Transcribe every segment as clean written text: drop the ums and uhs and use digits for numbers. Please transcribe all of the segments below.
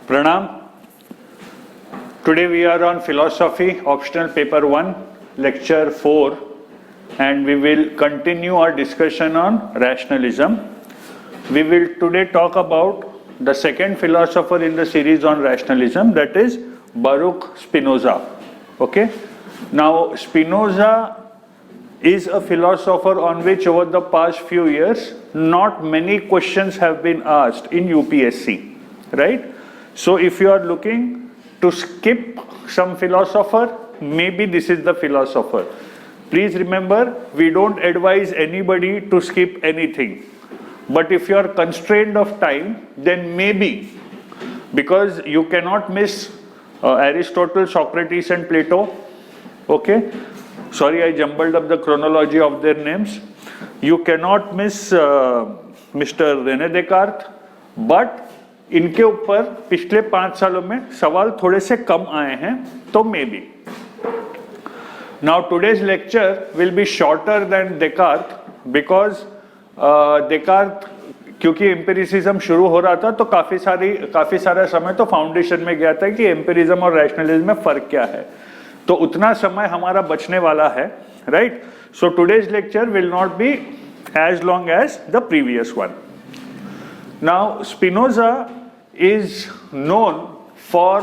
Pranam. Today we are on philosophy, optional paper 1, lecture 4, and we will continue our discussion on rationalism. We will today talk about the second philosopher in the series on rationalism, that is Baruch Spinoza. Okay? Now Spinoza is a philosopher on which over the past few years not many questions have been asked in UPSC, right? So if you are looking to skip some philosopher, maybe this is the philosopher. Please remember, we don't advise anybody to skip anything. But if you are constrained of time, then maybe, because you cannot miss Aristotle, Socrates and Plato, okay? Sorry, I jumbled up the chronology of their names. You cannot miss Mr. René Descartes, but इनके ऊपर पिछले 5 सालों में सवाल थोड़े से कम आए हैं, तो maybe. Now today's lecture will be shorter than Descartes because Descartes क्योंकि एम्पिरिसिज्म शुरू हो रहा था तो काफी सारा समय तो फाउंडेशन में गया था कि एम्पिरिज्म और रैशनलिज्म में फर्क क्या है, तो उतना समय हमारा बचने वाला है, right? So today's lecture will not be as long as the previous one. Now Spinoza is known for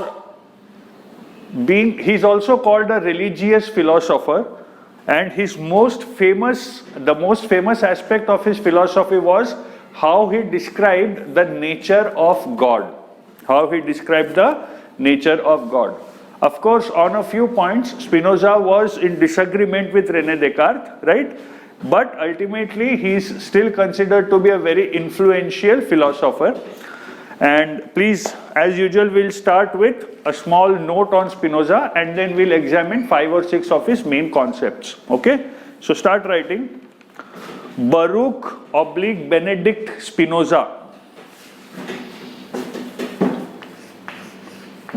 being, he is also called a religious philosopher, and the most famous aspect of his philosophy was how he described the nature of God. Of course, on a few points, Spinoza was in disagreement with René Descartes, right? But ultimately, he is still considered to be a very influential philosopher. And please, as usual, we'll start with a small note on Spinoza and then we'll examine 5 or 6 of his main concepts. Okay? So start writing. Baruch/Benedict Spinoza.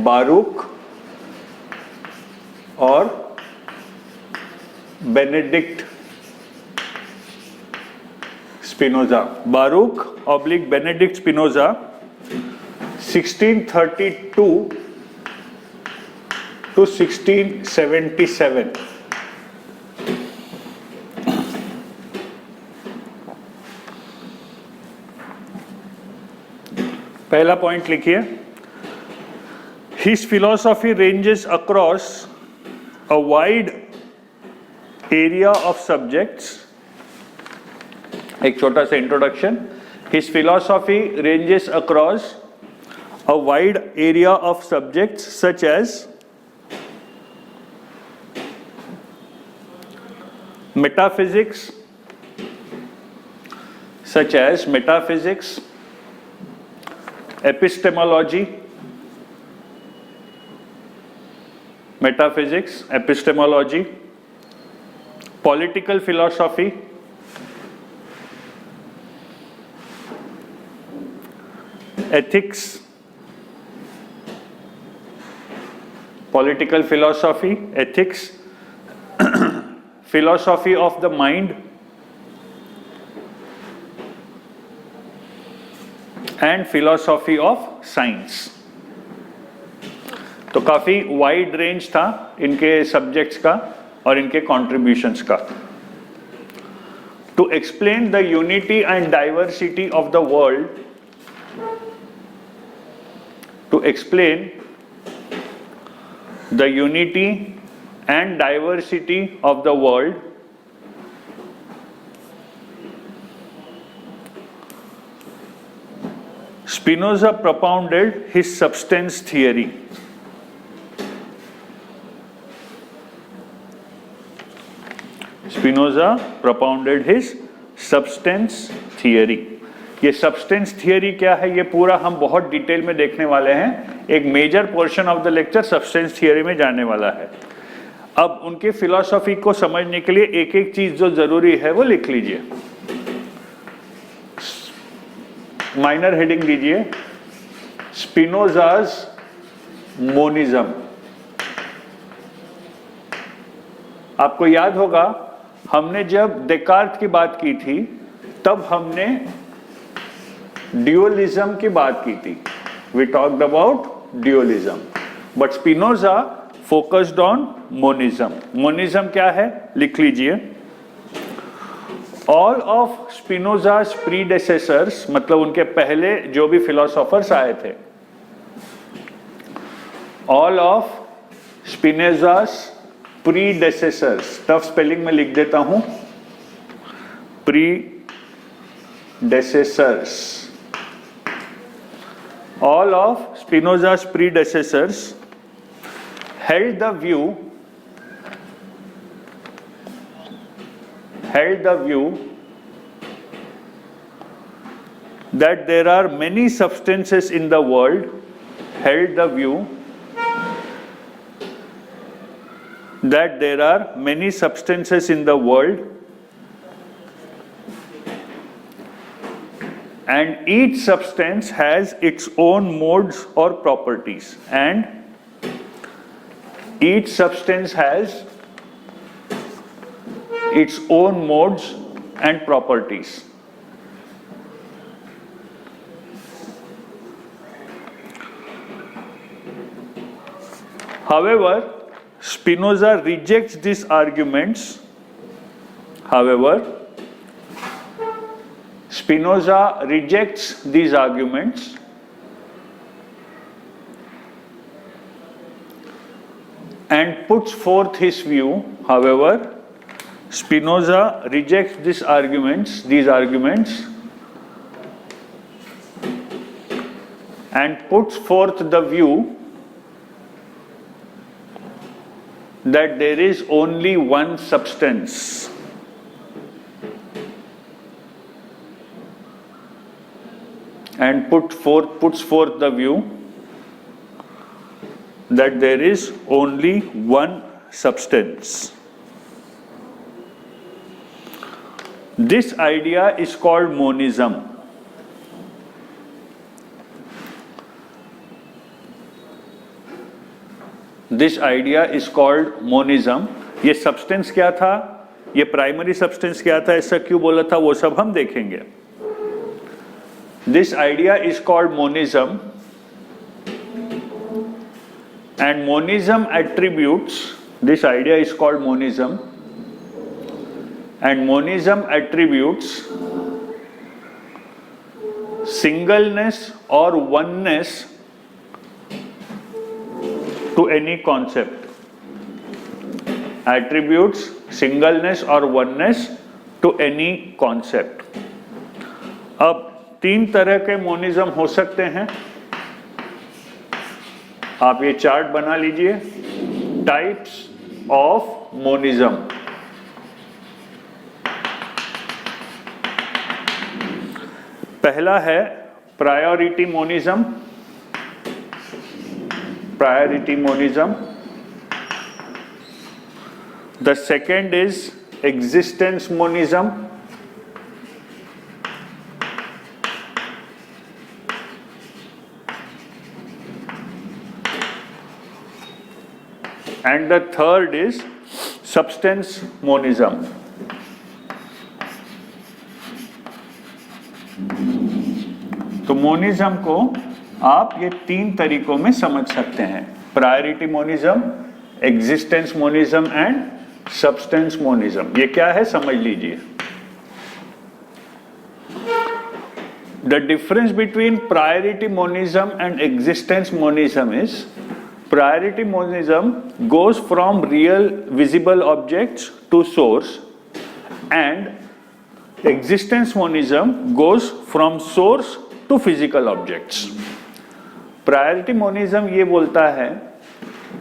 Baruch or Benedict Spinoza. Baruch/Benedict Spinoza, 1632 to 1677. पहला point लिखिए. His philosophy ranges across a wide area of subjects. एक छोटा सा introduction. His philosophy ranges across a wide area of subjects such as metaphysics, epistemology, political philosophy, ethics, philosophy of the mind, and philosophy of science. तो काफी wide range था इनके subjects का और इनके कॉन्ट्रीब्यूशंस का. To explain the unity and diversity of the world, to explain the unity and diversity of the world, Spinoza propounded his substance theory. ये substance theory क्या है, ये पूरा हम बहुत डिटेल में देखने वाले हैं. एक major portion of the lecture substance theory में जाने वाला है. अब उनके फिलॉसफी को समझने के लिए एक एक चीज जो जरूरी है वो लिख लीजिए. माइनर हेडिंग दीजिए, स्पिनोजाज मोनिज्म. आपको याद होगा हमने जब डेकार्ट की बात की थी तब हमने ड्यूअलिज्म की बात की थी. We talked about dualism. But Spinoza focused on monism. Monism क्या है? लिख लीजिए. All of Spinoza's predecessors, मतलब उनके पहले जो भी philosophers आए थे, all of Spinoza's predecessors, tough spelling में लिख देता हूं, predecessors, all of Spinoza's predecessors held the view that there are many substances in the world, that there are many substances in the world, and each substance has its own modes or properties, and each substance has its own modes and properties. However, Spinoza rejects these arguments. And puts forth his view. However, Spinoza rejects these arguments, and puts forth the view that there is only one substance. And puts forth the view that there is only one substance. This idea is called monism. This idea is called monism. ये substance क्या था, ये primary substance क्या था, ऐसा क्यों बोला था, वो सब हम देखेंगे. This idea is called monism, and monism attributes, this idea is called monism, and monism attributes singleness or oneness to any concept. Attributes singleness or oneness to any concept. अब तीन तरह के मोनिज्म हो सकते हैं. आप ये चार्ट बना लीजिए. Types of monism. पहला है priority monism. The second is existence monism. And the third is substance monism. तो मोनिज्म को आप ये तीन तरीकों में समझ सकते हैं. Priority monism, existence monism and substance monism. ये क्या है समझ लीजिए. The difference between priority monism and existence monism is priority monism goes from real visible objects to source, and existence monism goes from source to physical objects. Priority monism ये बोलता है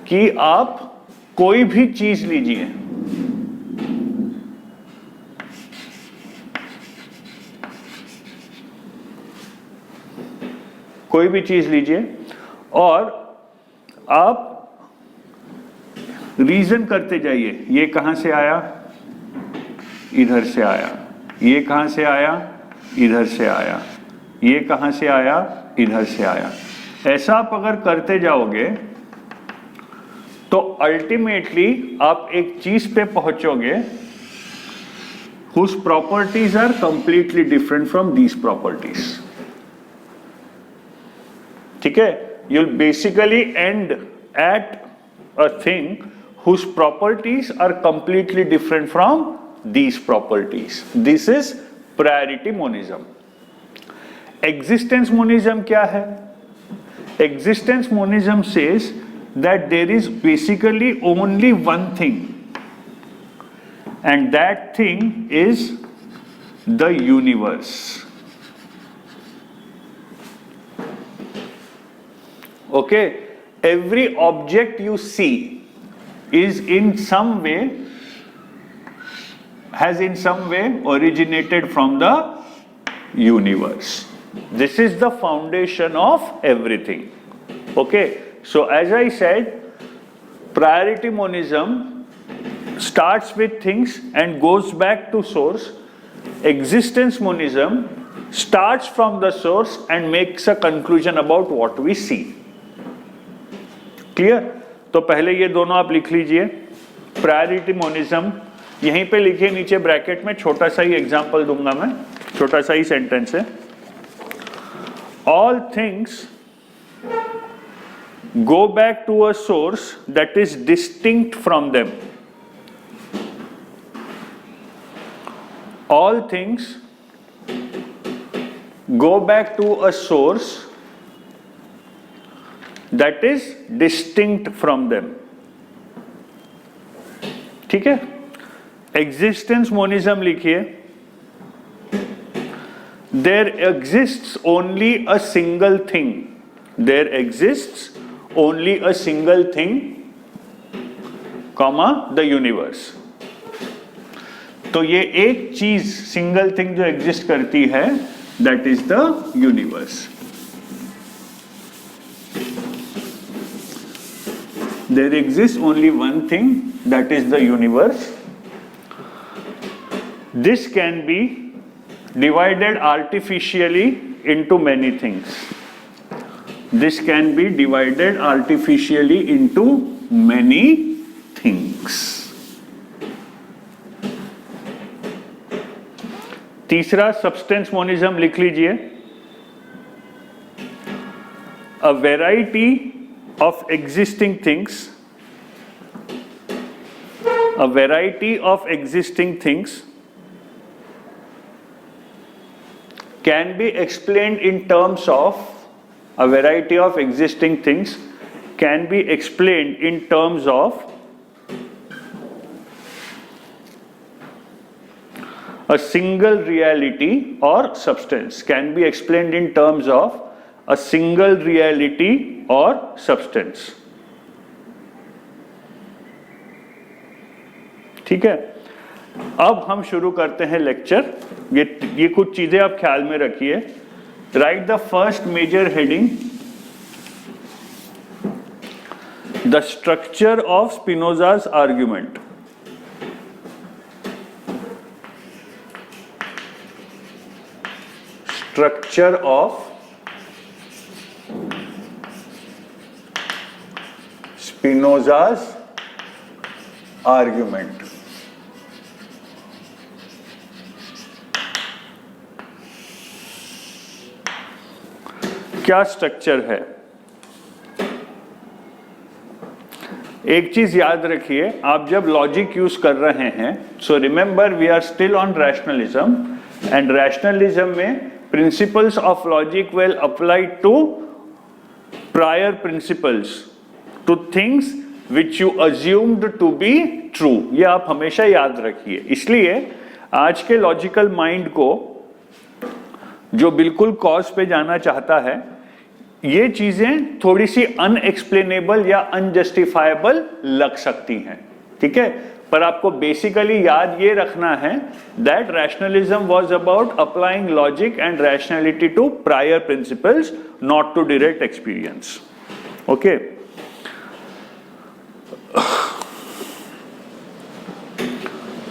कि आप कोई भी चीज लीजिए, कोई भी चीज लीजिए और आप रीजन करते जाइए. ये कहां से आया, इधर से आया. ये कहां से आया, इधर से आया. ये कहां से आया, इधर से आया. ऐसा आप अगर करते जाओगे तो अल्टीमेटली आप एक चीज पे पहुंचोगे whose properties are completely different from these properties. ठीक है. you'll basically end at a thing whose properties are completely different from these properties. This is priority monism. Existence monism क्या है? Existence monism says that there is basically only one thing, and that thing is the universe. Okay, every object you see is in some way, has in some way originated from the universe. This is the foundation of everything. Okay, so as I said, priority monism starts with things and goes back to source. Existence monism starts from the source and makes a conclusion about what we see. Clear? तो पहले ये दोनों आप लिख लीजिए. Priority monism यहीं पे लिखिए नीचे ब्रैकेट में, छोटा सा ही एग्जांपल दूंगा मैं, छोटा सा ही सेंटेंस है. All things go back to a source that is distinct from them. All things go back to a source that is distinct from them. ठीक है? Existence monism लिखिए. There exists only a single thing. There exists only a single thing, comma, the universe. तो ये एक चीज single thing जो exist करती है, that is the universe. There exist only one thing, that is the universe. This can be divided artificially into many things. This can be divided artificially into many things. तीसरा substance monism लिख लीजिए. A variety of existing things, a variety of existing things can be explained in terms of, a variety of existing things can be explained in terms of a single reality or substance. Can be explained in terms of a single reality or substance. ठीक है? अब हम शुरू करते हैं lecture. ये कुछ चीजें आप ख्याल में रखिए. Write the first major heading, the structure of Spinoza's argument. Structure of Spinoza's argument. क्या स्ट्रक्चर है? एक चीज याद रखिए, आप जब लॉजिक यूज कर रहे हैं, so remember we are still on rationalism, and rationalism में principles of logic will apply to prior principles, to things which you assumed to be true. ये आप हमेशा याद रखिए. इसलिए आज के लॉजिकल माइंड को, जो बिल्कुल कॉज पे जाना चाहता है, ये चीजें थोड़ी सी अनएक्सप्लेनेबल या अनजस्टिफाइबल लग सकती हैं. ठीक है? पर आपको बेसिकली याद ये रखना है that rationalism was about applying logic and rationality to prior principles, not to direct experience. Okay?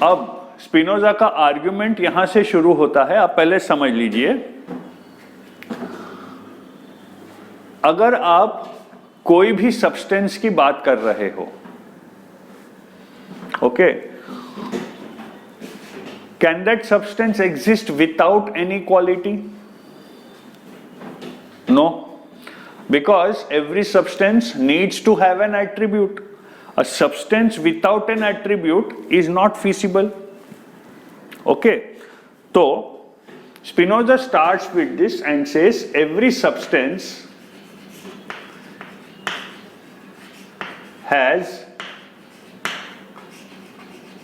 अब स्पिनोजा का आर्ग्यूमेंट यहां से शुरू होता है. आप पहले समझ लीजिए, अगर आप कोई भी सब्सटेंस की बात कर रहे हो, okay, can that substance exist without any quality? No. because every substance needs to have an attribute. A substance without an attribute is not feasible. Okay, so Spinoza starts with this and says every substance has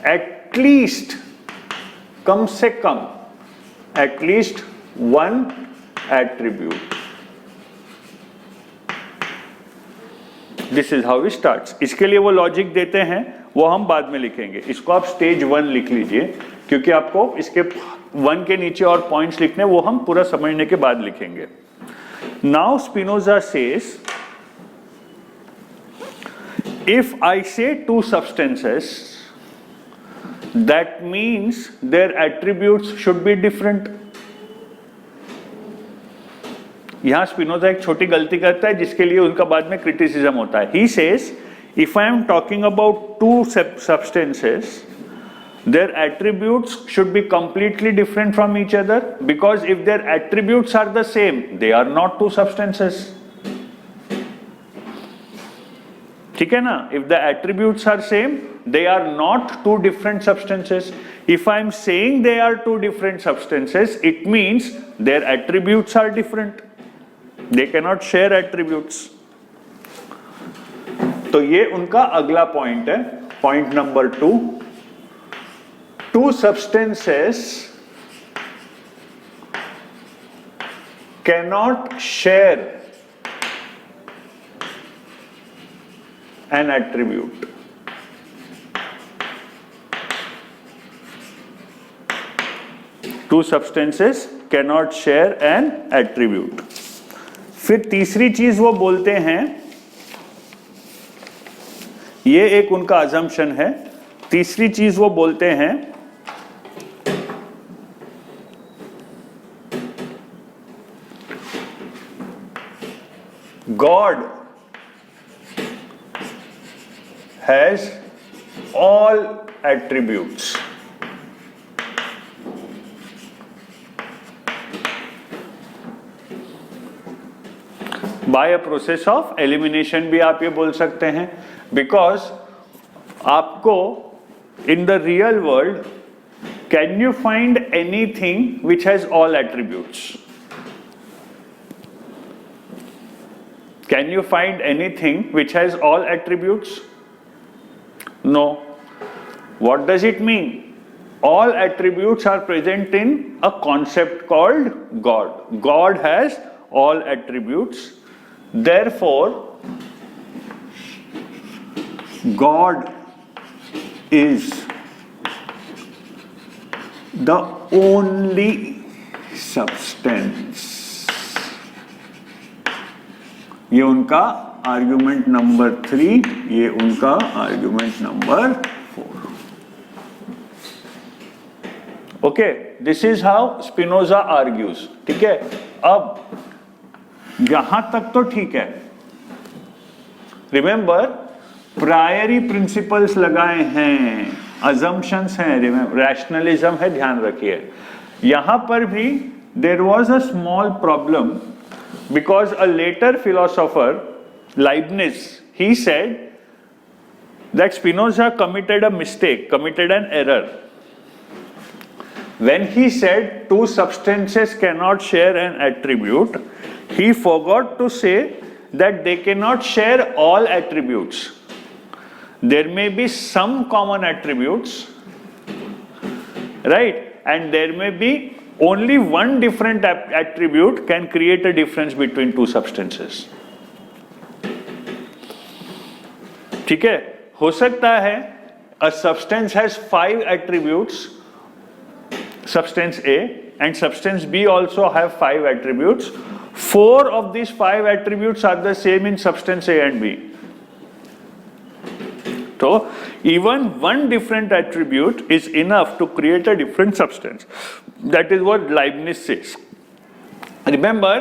at least, कम से कम, at least one attribute. This is how he starts. इसके लिए वो logic देते हैं, वो हम बाद में लिखेंगे. इसको आप स्टेज 1 लिख लीजिए, क्योंकि आपको इसके 1 के नीचे और पॉइंट्स लिखने, वो हम पूरा समझने के बाद लिखेंगे. Now Spinoza says, if I say two substances, that means their attributes should be different. यहां स्पिनोजा एक छोटी गलती करता है जिसके लिए उनका बाद में क्रिटिसिज्म होता है. He says, if I am talking about two substances, their attributes should be completely different from each other, because if their attributes are the same, they are not two substances. ठीक है ना? If the attributes are same, they are not two different substances. If I am saying they are two different substances, it means their attributes are different. They cannot share attributes. तो ये उनका अगला point है, point number 2. Two substances cannot share an attribute. Two substances cannot share an attribute. फिर तीसरी चीज वो बोलते हैं, ये एक उनका अजम्पशन है. तीसरी चीज वो बोलते हैं, God has all attributes. By a process of elimination भी आप ये बोल सकते हैं, बिकॉज आपको in the real world can you find anything which has all attributes? Can you find anything which has all attributes? No. What does it mean? All attributes are present in a concept called God. God has all attributes. Therefore, God is the only substance. ये उनका argument number 3, ये उनका argument number 4. Okay, this is how Spinoza argues. ठीक है, अब यहां तक तो ठीक है. रिमेंबर, प्रायरी प्रिंसिपल्स लगाए हैं, अजम्पशंस हैं, रैशनलिज्म है, ध्यान रखिए. यहां पर भी there was a small problem, because a later philosopher Leibniz, he said that Spinoza committed a mistake, committed an error. When he said two substances cannot share an attribute, he forgot to say that they cannot share all attributes. There may be some common attributes, right? And there may be only one different attribute can create a difference between two substances. ठीक है, हो सकता है a substance has 5 attributes, substance A, and substance B also have 5 attributes. 4 of these 5 attributes are the same in substance A and B. So even one different attribute is enough to create a different substance. That is what Leibniz says. Remember,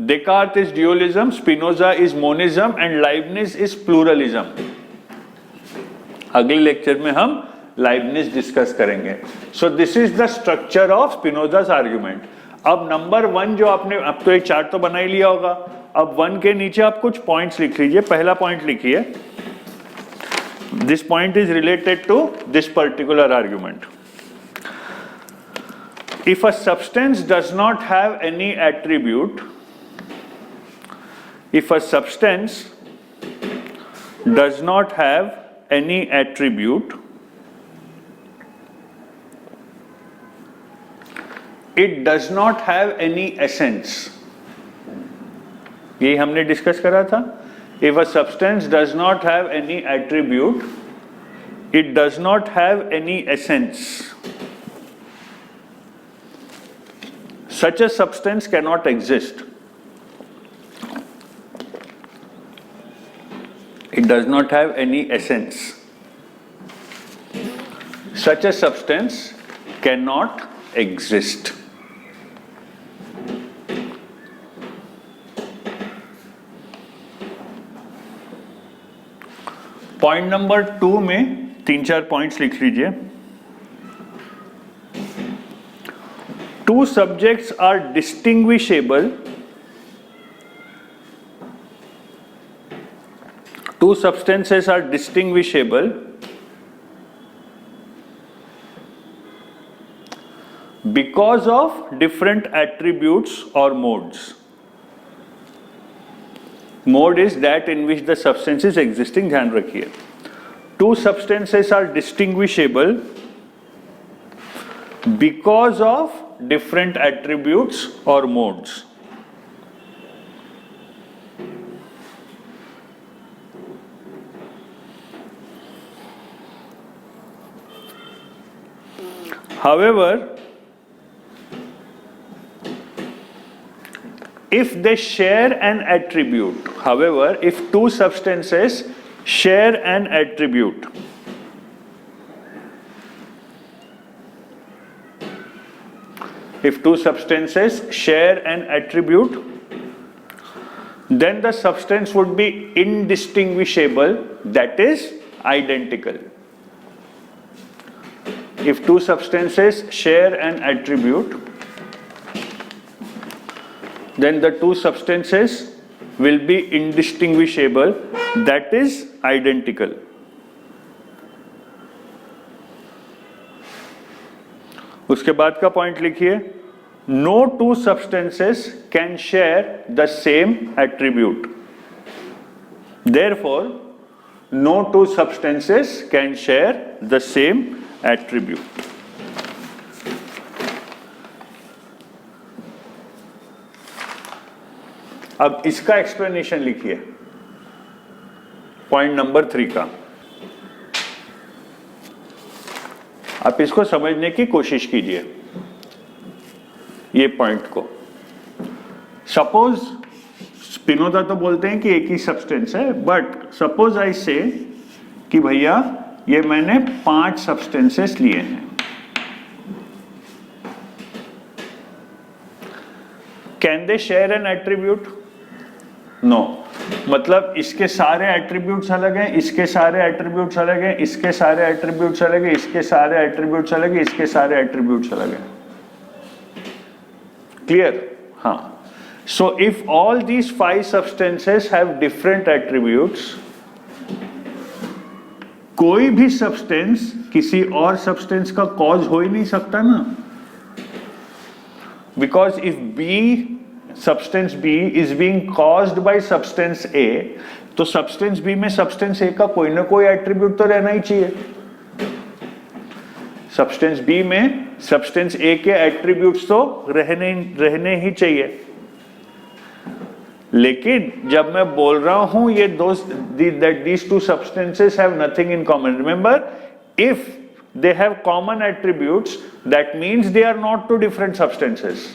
Descartes is dualism, Spinoza is monism, and Leibniz is pluralism. अगले lecture में हम Leibniz discuss करेंगे. So this is the structure of Spinoza's argument. अब number 1 जो आपने, अब तो एक चार्ट तो बना ही लिया होगा. अब 1 के नीचे आप कुछ पॉइंट्स लिख लीजिए। पहला पॉइंट लिखिए, this point is related to this particular argument. If a substance does not have any attribute, if a substance does not have any attribute, it does not have any essence. यही हमने discuss करा था। If a substance does not have any attribute, it does not have any essence. Such a substance cannot exist. It does not have any essence. Such a substance cannot exist. Point number 2 में 3-4 points लिख लीजिए। Two subjects are distinguishable. Two substances are distinguishable because of different attributes or modes. Mode is that in which the substance is existing. ध्यान रखिए, two substances are distinguishable because of different attributes or modes. However, if they share an attribute, however, if two substances share an attribute, if two substances share an attribute, then the substance would be indistinguishable, that is identical. If two substances share an attribute, then the two substances will be indistinguishable, that is identical. उसके बाद का point लिखिए, no two substances can share the same attribute, therefore no two substances can share the same attribute. अब इसका explanation लिखिए, point number 3 का। आप इसको समझने की कोशिश कीजिए, ये पॉइंट को। सपोज स्पिनोजा तो बोलते हैं कि एक ही सब्सटेंस है, बट सपोज आई से कि भैया ये मैंने 5 सब्सटेंसेस लिए हैं। Can they share an attribute? No. मतलब इसके सारे एट्रीब्यूट्स अलग हैं, इसके सारे एट्रीब्यूट्स अलग हैं, इसके सारे एट्रीब्यूट्स अलग हैं, इसके सारे एट्रीब्यूट्स अलग हैं, इसके सारे एट्रीब्यूट्स अलग हैं। क्लियर? हाँ। So if all these 5 substances have different attributes, कोई भी सब्सटेंस किसी और सब्सटेंस का कॉज हो ही नहीं सकता ना, because if B substance B is being caused by substance A, तो substance B में substance A का कोई ना कोई attribute तो रहना ही चाहिए। substance B में substance A के attributes तो रहने ही चाहिए। लेकिन जब मैं बोल रहा हूं ये that these two substances have nothing in common, remember, if they have common attributes, that means they are not two different substances,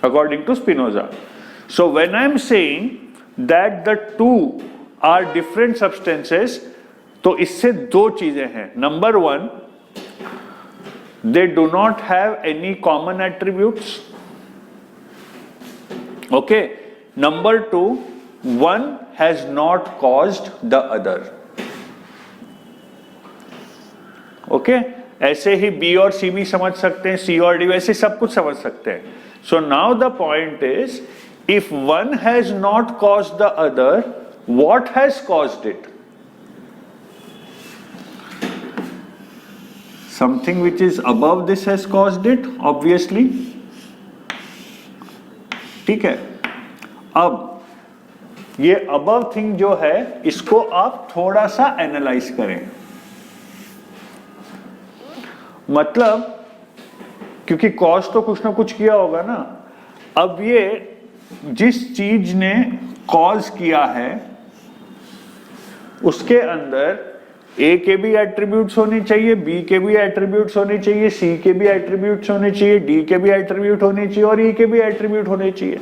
according to Spinoza. So when I am saying that the two are different substances, तो इससे 2 चीजें हैं। Number 1, they do not have any common attributes. Okay. Number 2, one has not caused the other. Okay. ऐसे ही B और C भी समझ सकते हैं, C और D, वैसे सब कुछ समझ सकते हैं। So now the point is, if one has not caused the other, what has caused it? Something which is above this has caused it, obviously. ठीक है, अब ये above thing जो है इसको आप थोड़ा सा एनालाइज करें. मतलब क्योंकि कॉज तो कुछ ना कुछ किया होगा ना. अब ये जिस चीज ने कॉज किया है उसके अंदर ए के भी एट्रीब्यूट्स होने चाहिए, बी के भी एट्रीब्यूट्स होने चाहिए, सी के भी एट्रीब्यूट्स होने चाहिए, डी के भी एट्रीब्यूट होने चाहिए और ई के भी एट्रीब्यूट होने चाहिए.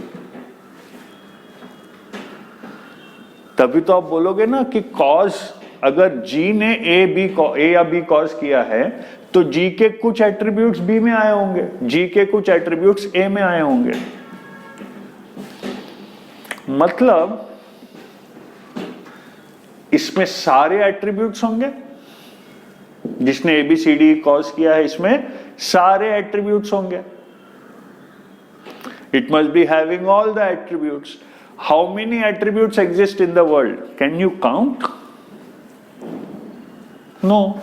तभी तो आप बोलोगे ना कि कॉज, अगर जी ने ए या बी कॉज किया है तो जी के कुछ एट्रीब्यूट्स बी में आए होंगे, जी के कुछ एट्रीब्यूट्स ए में आए होंगे. मतलब इसमें सारे एट्रीब्यूट्स होंगे. जिसने एबीसीडी कॉज किया है इसमें सारे एट्रीब्यूट्स होंगे. It must be having all the attributes. How many attributes exist in the world? Can you count? No.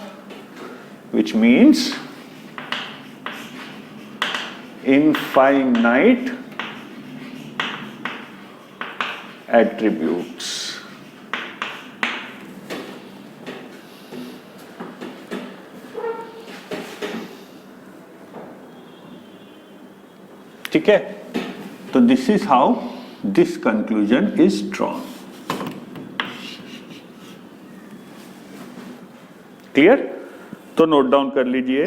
Which means infinite attributes. ठीक है, तो this is how this conclusion is drawn. Clear? तो note down कर लीजिए.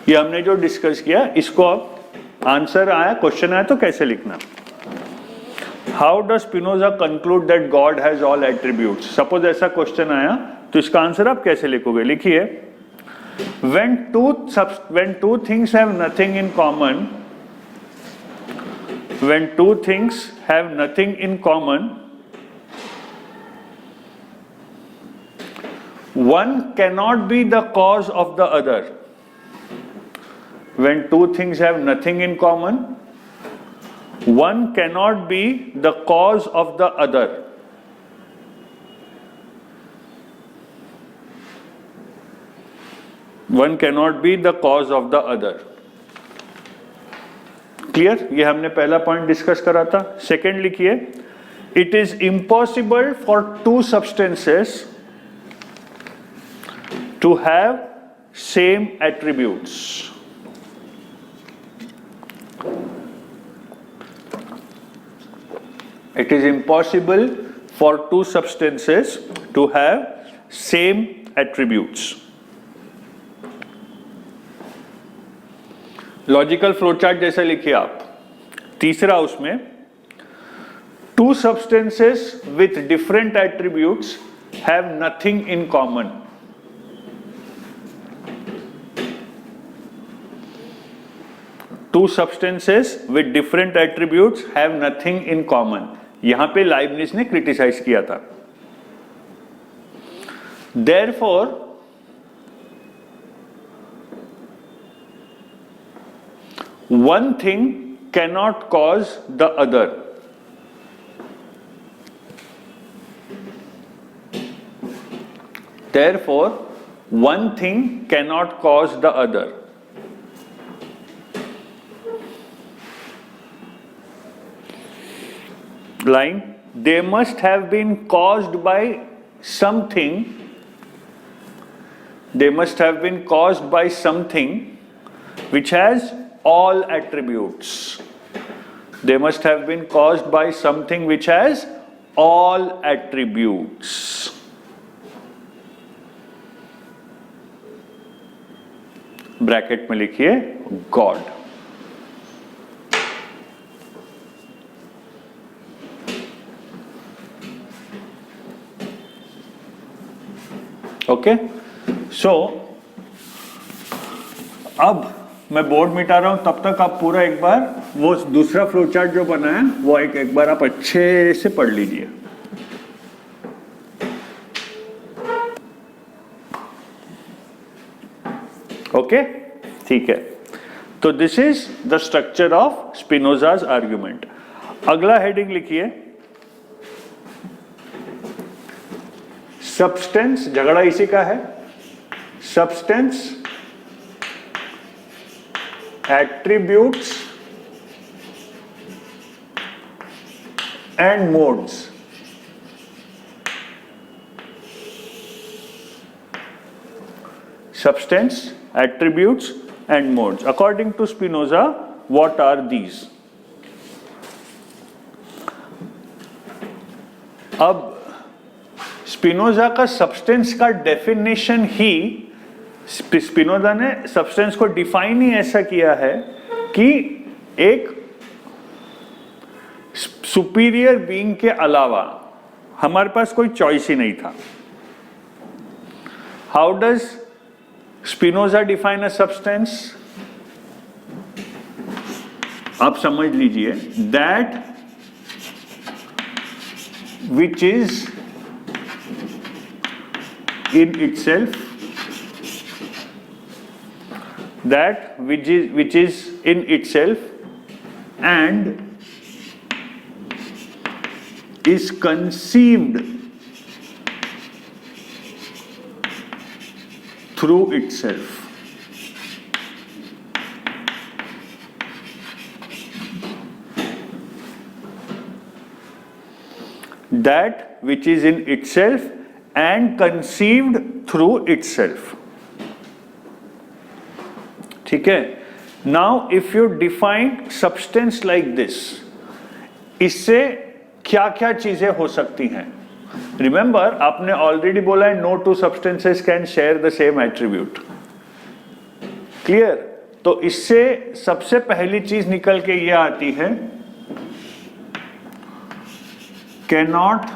ये हमने जो discuss किया इसको अब आंसर आया, क्वेश्चन आया तो कैसे लिखना. How does Spinoza conclude that God has all attributes? Suppose ऐसा क्वेश्चन आया तो इसका आंसर आप कैसे लिखोगे? लिखिए, when two things have nothing in common, when two things have nothing in common, one cannot be the cause of the other. When two things have nothing in common, one cannot be the cause of the other. One cannot be the cause of the other. Clear? ये हमने पहला point discuss करा था. Second लिखिए, it is impossible for two substances to have same attributes. It is impossible for two substances to have same attributes. Logical flowchart जैसे लिखिए आप. तीसरा उसमें, two substances with different attributes have nothing in common. Two substances with different attributes have nothing in common. यहां पे Leibniz ने criticise किया था. Therefore, one thing cannot cause the other. Therefore, one thing cannot cause the other. Line, they must have been caused by something. They must have been caused by something which has all attributes. They must have been caused by something which has all attributes. Bracket में लिखिए God. Okay, सो अब मैं board मिटा रहा हूं, तब तक आप पूरा एक बार वो दूसरा फ्लो चार्ट जो बना है वो एक बार आप अच्छे से पढ़ लीजिए. ओके, ठीक है. तो this is the structure of Spinoza's argument. अगला हेडिंग लिखिए, सब्सटेंस, झगड़ा इसी का है, substance attributes and modes. Substance, attributes and modes. According to Spinoza, what are these? अब स्पिनोजा का सब्सटेंस का डेफिनेशन ही, स्पिनोजा ने सब्सटेंस को डिफाइन ही ऐसा किया है कि एक सुपीरियर बीइंग के अलावा हमारे पास कोई चॉइस ही नहीं था। How does Spinoza define a substance? आप समझ लीजिए, that which is in itself, that which is in itself and is conceived through itself. That which is in itself and conceived through itself. ठीक है? Now if you define substance like this, इससे क्या क्या चीजें हो सकती हैं? Remember, आपने ऑलरेडी बोला है no two substances can share the same attribute. Clear? तो इससे सबसे पहली चीज निकल के ये आती है, can not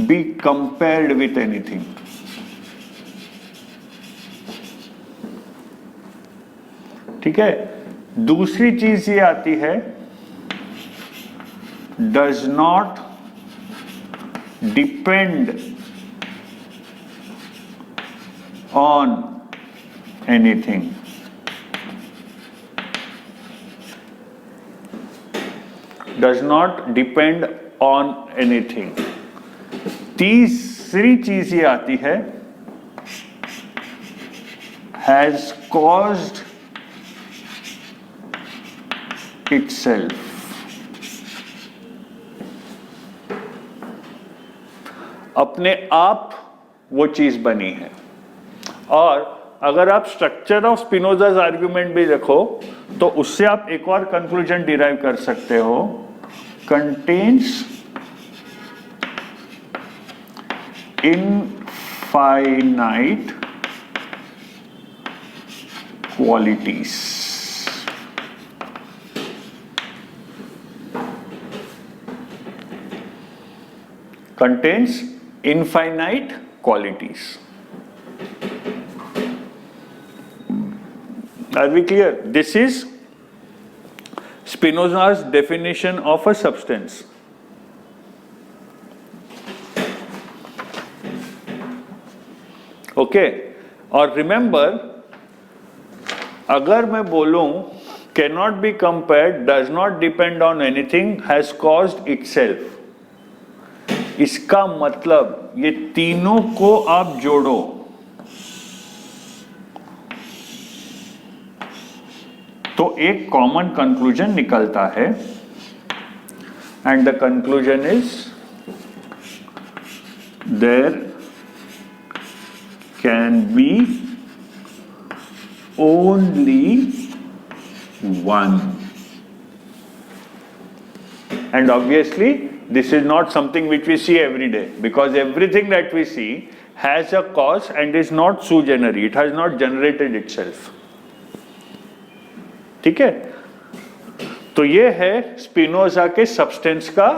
be compared with anything. ठीक है? दूसरी चीज ये आती है, does not depend on anything. Does not depend on anything. तीसरी चीज ये आती है, has caused itself. अपने आप वो चीज बनी है। और अगर आप स्ट्रक्चर ऑफ स्पिनोजा's आर्ग्यूमेंट भी देखो तो उससे आप एक और कंक्लूजन डिराइव कर सकते हो, contains infinite qualities. contains infinite qualities. Are we clear? This is Spinoza's definition of a substance. Okay? और remember, अगर मैं बोलूं cannot be compared, does not depend on anything, has caused itself, इसका मतलब ये तीनों को आप जोड़ो तो एक कॉमन कंक्लूजन निकलता है, and the conclusion is there can be only one. And obviously, this is not something which we see every day, because everything that we see has a cause and is not sui generis. It has not generated itself. ठीक है? तो ये है Spinoza के substance का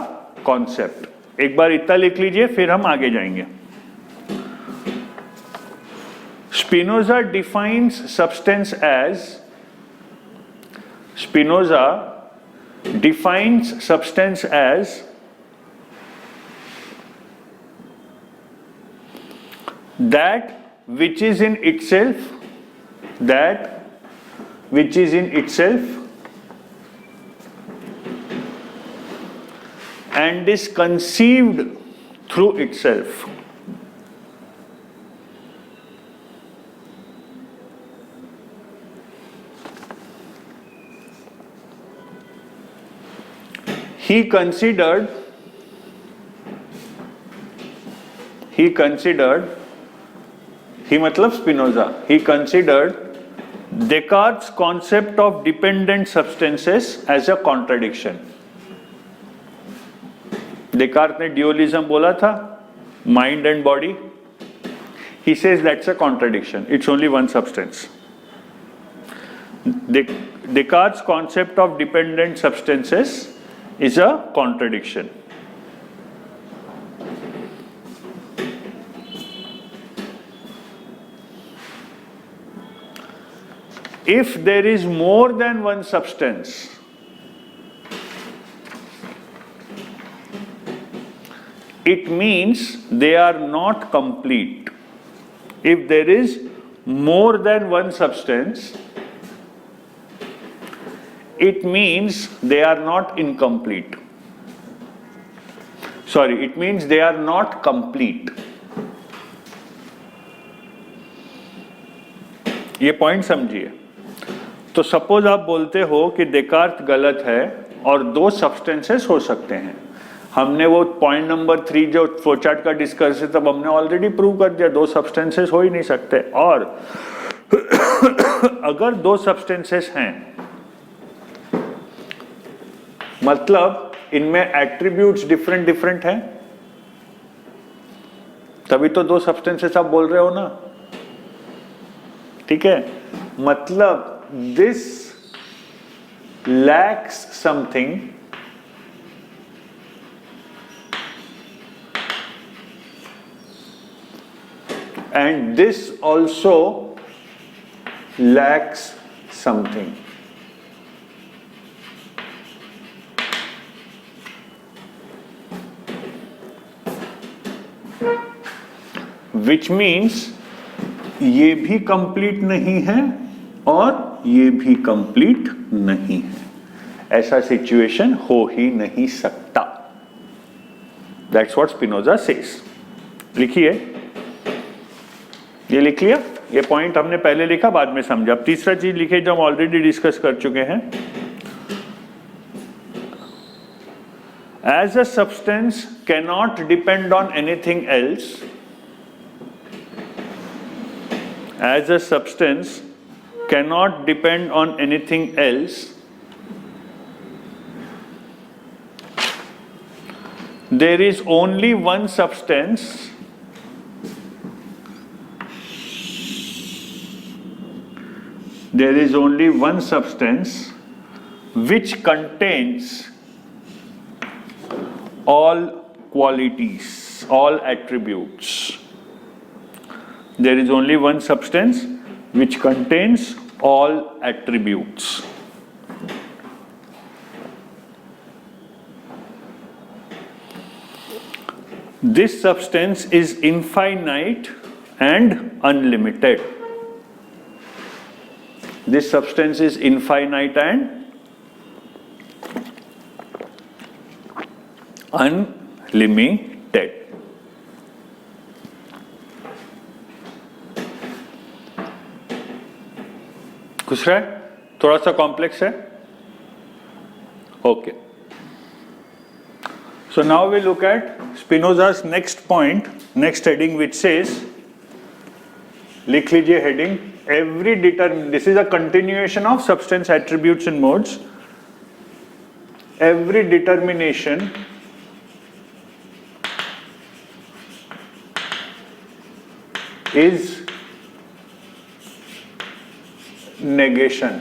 concept. एक बार इतना लिख लीजिए, फिर हम आगे जाएंगे। Spinoza defines substance as that which is in itself and is conceived through itself. He considered Descartes' concept of dependent substances as a contradiction. Descartes ने dualism बोला था, mind and body. He says that's a contradiction. It's only one substance. Descartes' concept of dependent substances is a contradiction. If there is more than one substance, it means they are not complete. If there is more than one substance, it means they are not incomplete. Sorry, it means they are not complete. ये point समझिए. तो suppose आप बोलते हो कि Descartes गलत है और दो सब्सटेंसेस हो सकते हैं. हमने वो पॉइंट नंबर 3 जो फ्लोचार्ट का डिस्कस है तब हमने ऑलरेडी प्रूव कर दिया दो सब्सटेंसेस हो ही नहीं सकते. और अगर दो सब्सटेंसेस हैं मतलब इनमें एट्रीब्यूट्स डिफरेंट हैं, तभी तो दो सब्सटेंसेस आप बोल रहे हो ना. ठीक है, मतलब this lacks something and this also lacks something. Which means ये भी कंप्लीट नहीं है और ये भी कंप्लीट नहीं है. ऐसा सिचुएशन हो ही नहीं सकता. That's what Spinoza says. लिखिए, ये लिख लिया. ये पॉइंट हमने पहले लिखा, बाद में समझा. अब तीसरा चीज लिखे जो हम ऑलरेडी डिस्कस कर चुके हैं. As a substance cannot depend on anything else. As a substance cannot depend on anything else, there is only one substance which contains all qualities, all attributes. There is only one substance which contains all attributes. This substance is infinite and unlimited. This substance is infinite and unlimited. खुश रहे? थोड़ा सा complex है. Okay, so now we look at Spinoza's next point, next heading which says, लिख लीजिए heading, every this is a continuation of substance attributes and modes. Every determination is negation.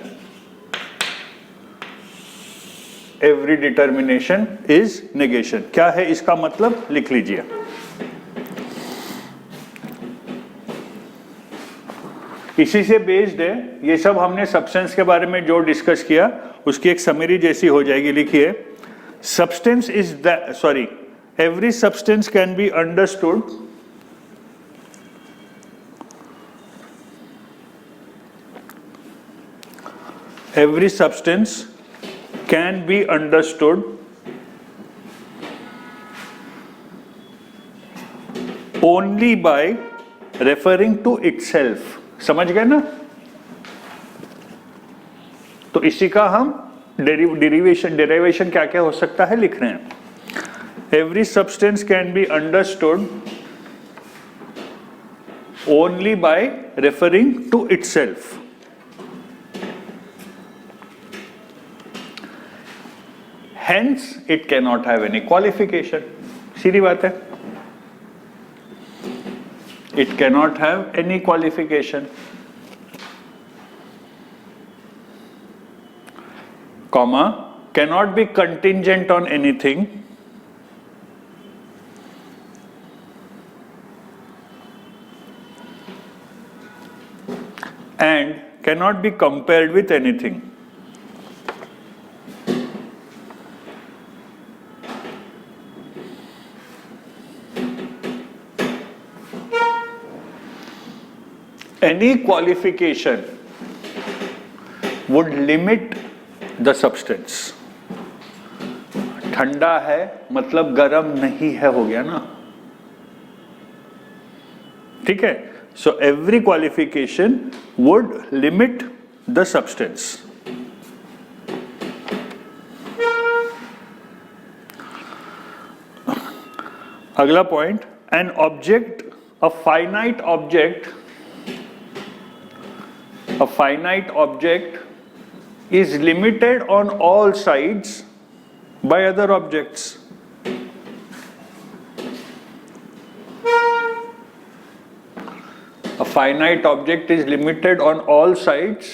Every determination is negation. क्या है इसका मतलब? लिख लीजिए. इसी से बेस्ड है ये सब. हमने सब्सटेंस के बारे में जो डिस्कस किया उसकी एक समरी जैसी हो जाएगी. लिखिए, substance is every substance can be understood every substance can be understood only by referring to itself. समझ गए ना? तो इसी का हम डेरिवेशन क्या क्या हो सकता है लिख रहे हैं। Every substance can be understood only by referring to itself. Hence, it cannot have any qualification. सीधी बात है। It cannot have any qualification. Comma, cannot be contingent on anything. And cannot be compared with anything. Any qualification would limit the substance. ठंडा है मतलब गर्म नहीं है, हो गया ना? ठीक है? So every qualification would limit the substance. अगला point, an object, a finite object is limited on all sides by other objects. A finite object is limited on all sides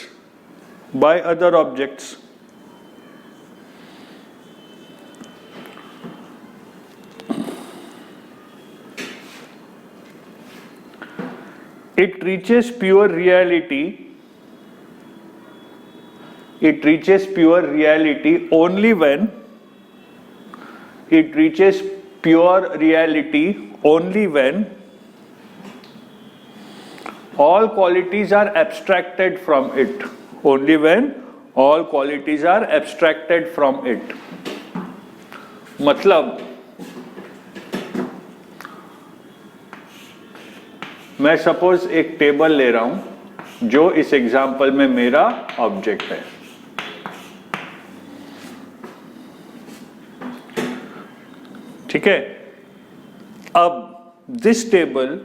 by other objects. It reaches pure reality. It reaches pure reality only when all qualities are abstracted from it. Only when all qualities are abstracted from it. मतलब मैं suppose एक table ले रहा हूं जो इस example में मेरा ऑब्जेक्ट है। ठीक है? अब this table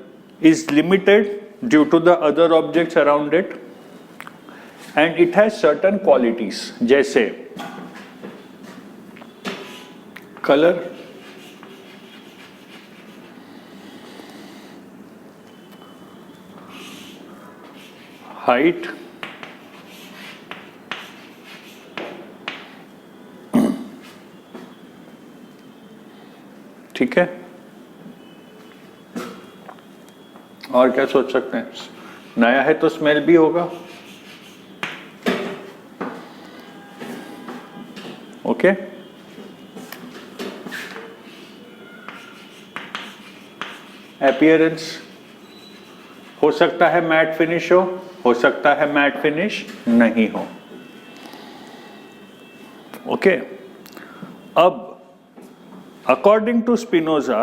is limited due to the other objects around it and it has certain qualities जैसे color, height, ठीक है? और क्या सोच सकते हैं? नया है तो स्मेल भी होगा। ओके? अपीयरेंस हो सकता है मैट फिनिश हो सकता है मैट फिनिश नहीं हो। ओके? अब अकॉर्डिंग टू स्पिनोजा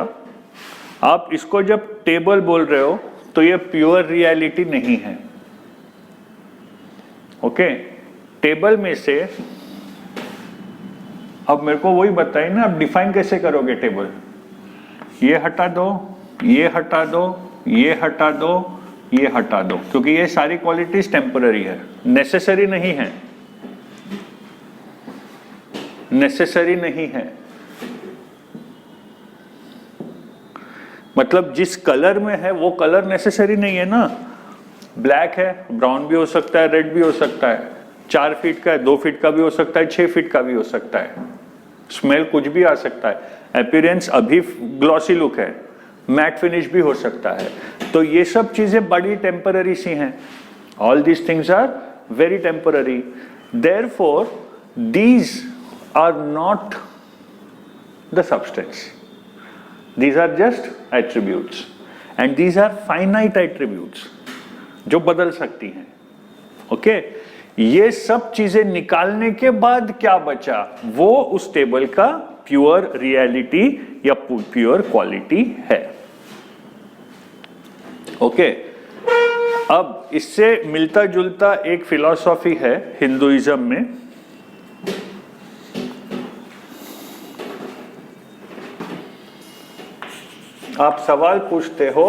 आप इसको जब टेबल बोल रहे हो तो ये प्योर रियलिटी नहीं है। ओके? टेबल में से अब मेरे को वही बताइए ना, आप डिफाइन कैसे करोगे टेबल? ये हटा दो, ये हटा दो, ये हटा दो, ये हटा दो, क्योंकि ये सारी क्वालिटीज टेम्पररी है, नेसेसरी नहीं है। नेसेसरी नहीं है मतलब जिस कलर में है वो कलर नेसेसरी नहीं है ना। ब्लैक है, ब्राउन भी हो सकता है, रेड भी हो सकता है, 4 फीट का है, 2 फीट का भी हो सकता है, 6 फीट का भी हो सकता है। स्मेल कुछ भी आ सकता है। अपीयरेंस अभी ग्लॉसी लुक है, मैट फिनिश भी हो सकता है। तो ये सब चीजें बड़ी टेम्पररी सी हैं। All these things are very temporary. Therefore these are not the substance, these are just attributes and these are finite attributes जो बदल सकती हैं। ओके? ये सब चीजें निकालने के बाद क्या बचा, वो उस टेबल का प्योर रियलिटी या प्योर क्वालिटी है। ओके, अब इससे मिलता जुलता एक फिलॉसफी है हिंदुइज्म में, आप सवाल पूछते हो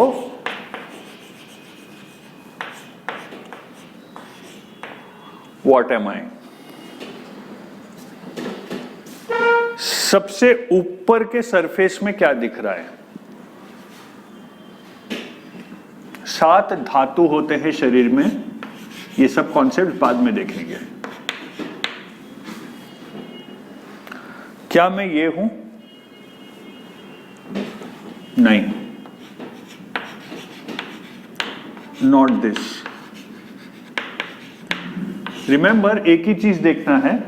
व्हाट एम आई, सबसे ऊपर के सरफेस में क्या दिख रहा है। 7 धातु होते हैं शरीर में, ये सब कॉन्सेप्ट बाद में देखेंगे। क्या मैं ये हूं? नहीं, नॉट दिस। रिमेंबर, एक ही चीज देखना है,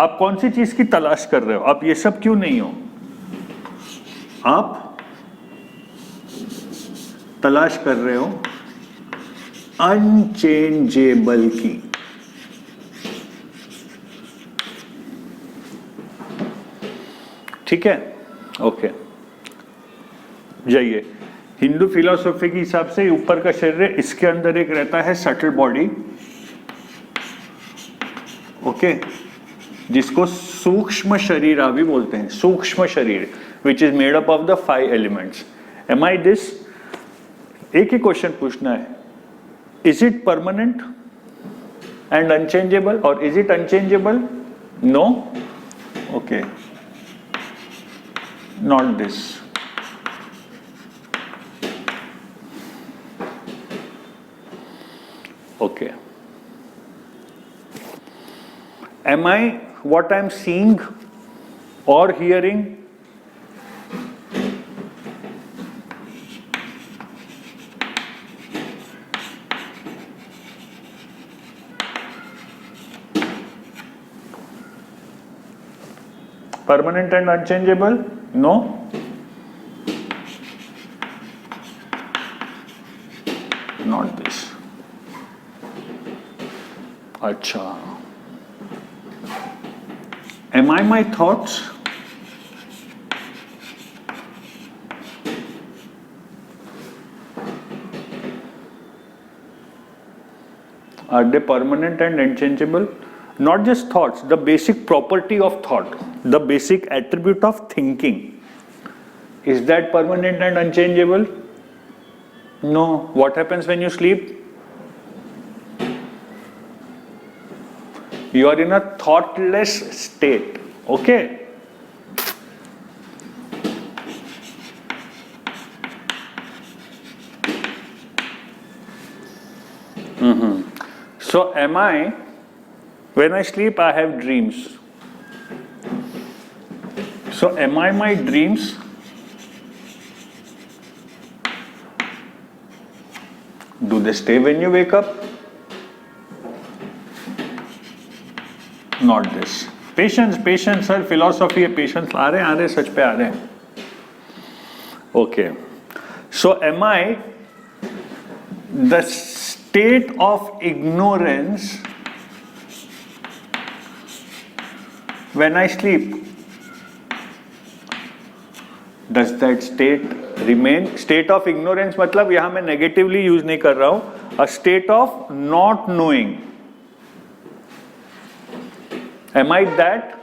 आप कौन सी चीज की तलाश कर रहे हो। आप ये सब क्यों नहीं हो, आप तलाश कर रहे हो अनचेंजेबल की। ठीक है, ओके, जाइए। हिंदू फिलॉसफी के हिसाब से ऊपर का शरीर है, इसके अंदर एक रहता है सटल बॉडी, ओके, जिसको सूक्ष्म शरीर भी बोलते हैं। Sukshma sharira which is made up of the 5 elements. Am I this? एक ही क्वेश्चन पूछना है, is it permanent and unchangeable और is it unchangeable? No, okay, not this. Okay, am I what I'm seeing or hearing? Permanent and unchangeable? No. Not this. अच्छा, am I my thoughts? Are they permanent and unchangeable? Not just thoughts, the basic property of thought, the basic attribute of thinking. Is that permanent and unchangeable? No. What happens when you sleep? You are in a thoughtless state. Okay? So am I, when I sleep I have dreams. So am I my dreams? Do they stay when you wake up? Not this. Patience, patience, sir. Philosophy है, patience. आ रहे सच पे आ रहे हैं. Okay. So am I the state of ignorance when I sleep? Does that state remain? State of ignorance मतलब यहाँ मैं negatively use नहीं कर रहा हूँ. A state of not knowing. Am I that?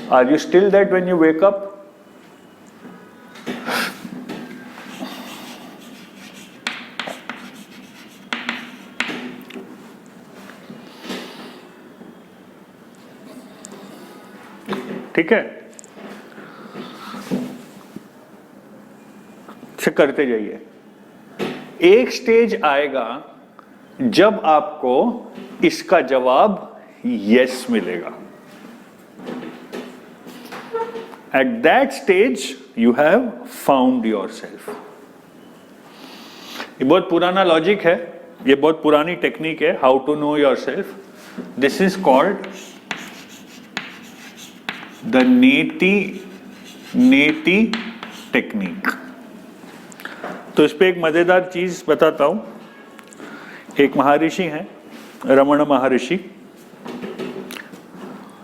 Are you still that when you wake up? ठीक है, करते जाइए। एक स्टेज आएगा जब आपको इसका जवाब यस मिलेगा। At that stage you have found yourself. ये बहुत पुराना लॉजिक है, ये बहुत पुरानी टेक्निक है, how to know yourself. This is called the neti technique. तो इस पे एक मजेदार चीज बताता हूं। एक महर्षि हैं, रमण महर्षि।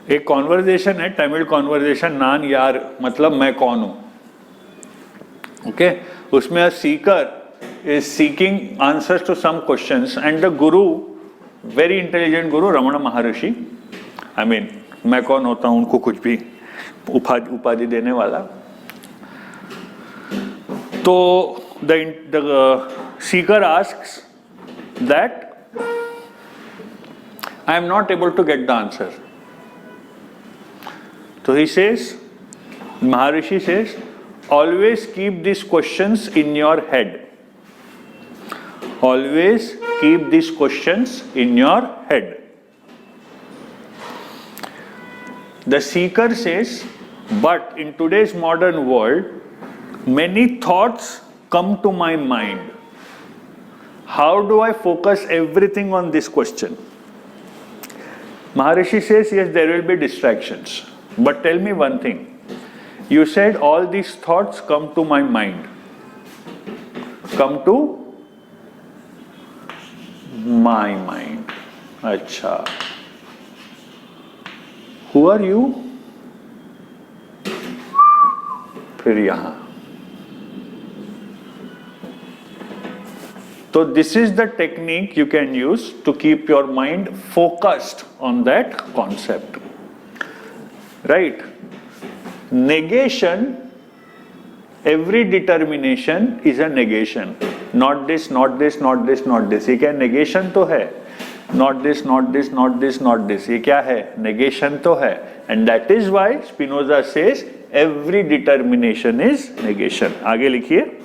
एक कॉन्वर्जेशन है, तमिल कॉन्वर्जेशन, नान यार मतलब मैं कौन हूं। ओके, उसमें a seeker is seeking answers to some questions and the guru, very intelligent guru, Ramana Maharishi, I mean, मैं कौन होता हूँ उनको कुछ भी उपाधि देने वाला, तो the seeker asks that I am not able to get the answer. So he says, Maharishi says, always keep these questions in your head. Always keep these questions in your head. The seeker says, but in today's modern world, many thoughts come to my mind. How do I focus everything on this question? Maharishi says, yes, there will be distractions. But tell me one thing. You said all these thoughts come to my mind. Come to my mind. Acha. Who are you? फिर यहाँ. So this is the technique you can use to keep your mind focused on that concept. Right? Negation, every determination is a negation. Not this, not this, not this, not this. ये क्या negation तो है. Not this, not this, not this, not this. ये क्या है? Negation तो है. And that is why Spinoza says every determination is negation. आगे लिखिए.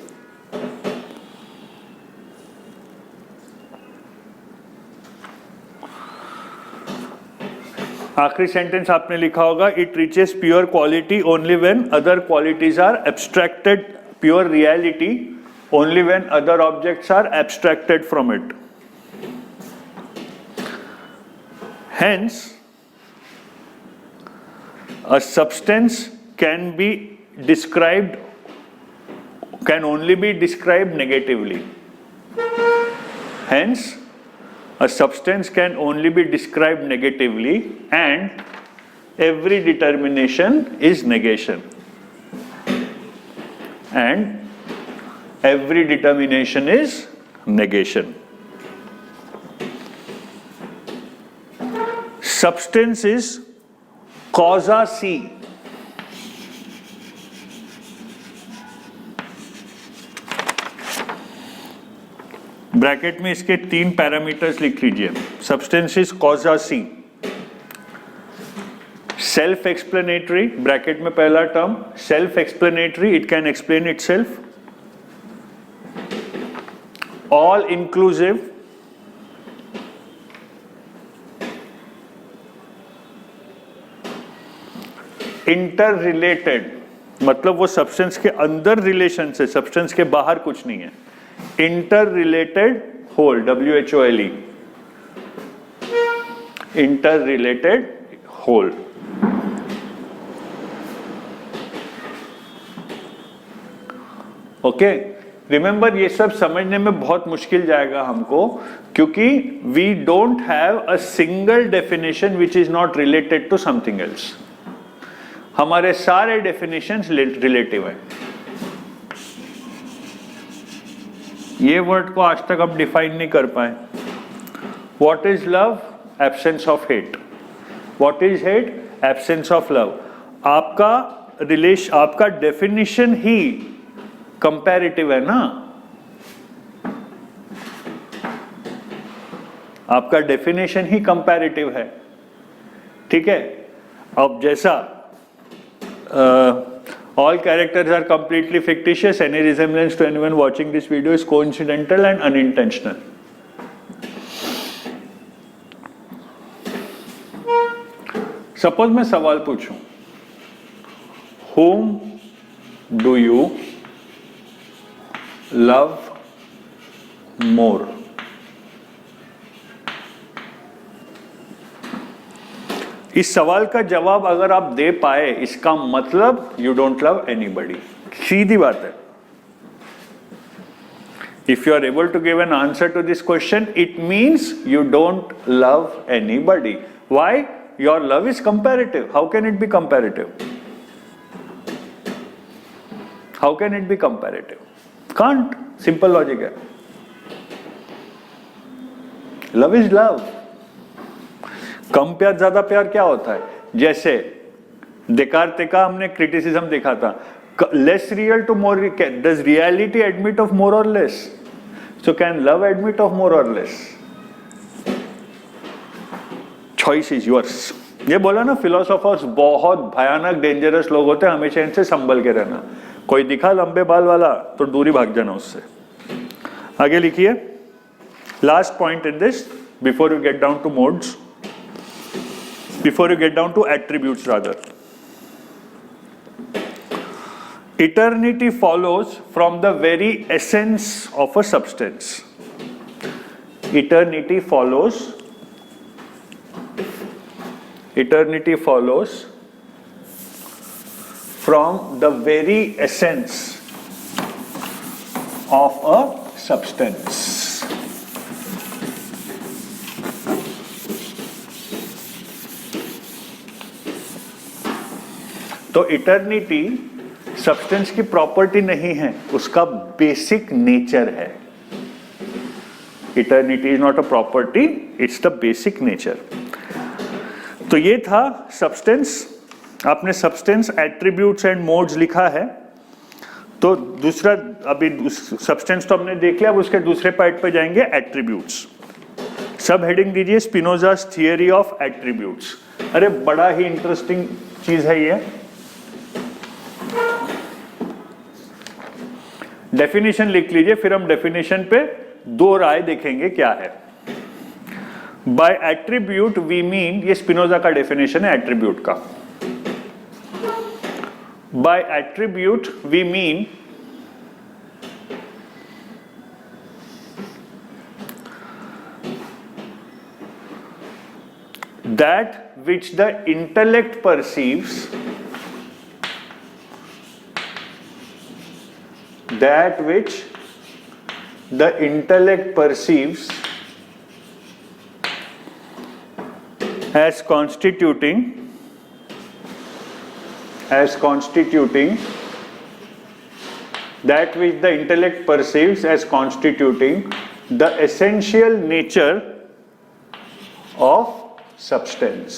आखिरी सेंटेंस आपने लिखा होगा, it reaches pure quality only when other qualities are abstracted, pure reality only when other objects are abstracted from it. Hence a substance can be described, can only be described negatively. Hence, a substance can only be described negatively and every determination is negation. And every determination is negation. Substance is causa si. Bracket में इसके 3 parameters लिख लीजिए. Substance is कॉजा सी. Self explanatory, bracket में पहला term self explanatory, it can explain itself. All inclusive, interrelated, मतलब वो सब्सटेंस के अंदर रिलेशन से, सब्सटेंस के बाहर कुछ नहीं है. Interrelated whole, WHOLE, interrelated whole. Okay, remember ये सब समझने में बहुत मुश्किल जाएगा हमको, क्योंकि we don't have a single definition which is not related to something else. हमारे सारे डेफिनेशंस रिलेटिव है. ये वर्ड को आज तक आप डिफाइन नहीं कर पाए. What is love? Absence of hate. What is hate? Absence of love. आपका डेफिनेशन ही कंपैरेटिव है ना. आपका डेफिनेशन ही कंपैरेटिव है. ठीक है. अब जैसा all characters are completely fictitious, any resemblance to anyone watching this video is coincidental and unintentional. Suppose मैं सवाल पूछूं, whom do you love more? इस सवाल का जवाब अगर आप दे पाए, इसका मतलब यू डोंट लव एनीबडी. सीधी बात है. If you are able to give an answer to this question, it means you don't love anybody. Why? Your love is comparative. How can it be comparative? How can it be comparative? Can't, simple logic है। Love is love. कम प्यार ज्यादा प्यार क्या होता है? जैसे देकार्ते का हमने क्रिटिसिज्म देखा था, less real to more, does reality admit of more और less? So can love admit of more और लेस? Choice is yours. ये बोला ना, फिलोसोफर्स बहुत भयानक डेंजरस लोग होते हैं, हमेशा इनसे संभल के रहना। कोई दिखा लंबे बाल वाला तो दूरी भाग जाना उससे। आगे लिखिए, last point in this before you get down to modes, before you get down to attributes rather. Eternity follows from the very essence of a substance. Eternity follows from the very essence of a substance. तो eternity substance की property नहीं है, उसका basic nature है। Eternity is not a property, it's the basic nature. तो ये था substance. आपने सब्सटेंस, एट्रीब्यूट्स एंड मोड्स लिखा है। तो दूसरा, अभी सब्सटेंस तो हमने देख लिया, अब उसके दूसरे पार्ट पे जाएंगे, एट्रीब्यूट्स। सब हेडिंग दीजिए स्पिनोजास थियरी ऑफ एट्रीब्यूट्स। अरे बड़ा ही इंटरेस्टिंग चीज है ये। डेफिनेशन लिख लीजिए, फिर हम डेफिनेशन पे दो राय देखेंगे क्या है। बाय एट्रीब्यूट वी मीन, ये स्पिनोजा का डेफिनेशन है एट्रीब्यूट का। By attribute we mean that which the intellect perceives, that which the intellect perceives as constituting that which the intellect perceives as constituting the essential nature of substance.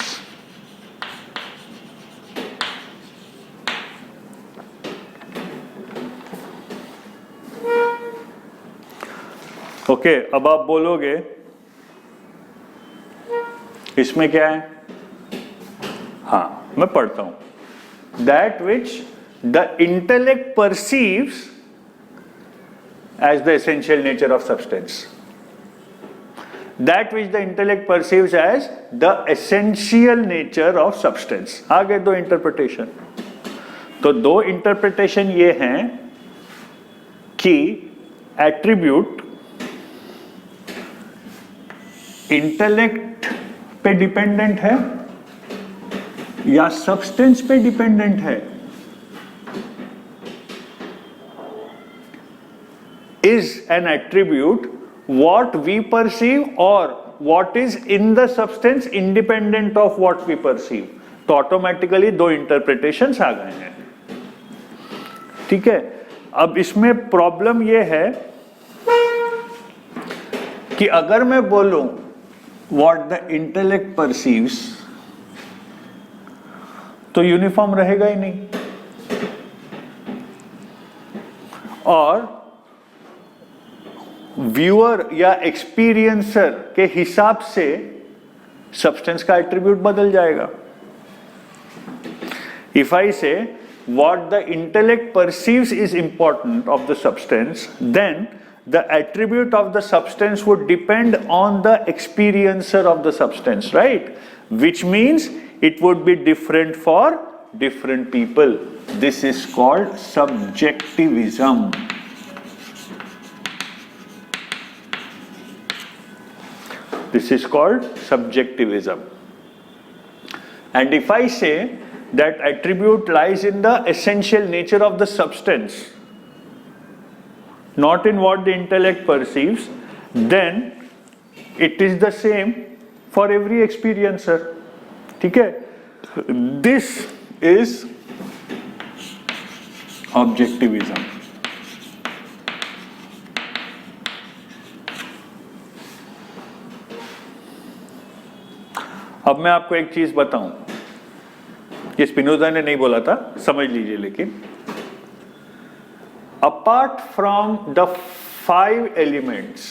Okay, अब आप बोलोगे इसमें क्या है? हाँ, मैं पढ़ता हूं। That which the intellect perceives as the essential nature of substance. That which the intellect perceives as the essential nature of substance. आगे दो इंटरप्रिटेशन। तो दो इंटरप्रिटेशन ये हैं कि एट्रीब्यूट इंटेलेक्ट पे डिपेंडेंट है या सब्सटेंस पे डिपेंडेंट है। Is an attribute what we perceive or what is in the substance independent of what we perceive? तो ऑटोमेटिकली दो इंटरप्रिटेशंस आ गए हैं। ठीक है, अब इसमें प्रॉब्लम यह है कि अगर मैं बोलूं what the intellect perceives, तो यूनिफॉर्म रहेगा ही नहीं। और व्यूअर या एक्सपीरियंसर के हिसाब से सब्सटेंस का एट्रीब्यूट बदल जाएगा। इफ आई से what the intellect perceives is important of the substance, then the attribute of the substance would depend on the experiencer of the substance, right? Which means it would be different for different people. This is called subjectivism. This is called subjectivism. And if I say that attribute lies in the essential nature of the substance, not in what the intellect perceives, then it is the same for every experiencer. ठीक है? This is objectivism. अब मैं आपको एक चीज बताऊं, ये Spinoza ने नहीं बोला था, समझ लीजिए। लेकिन अपार्ट फ्रॉम द 5 एलिमेंट्स,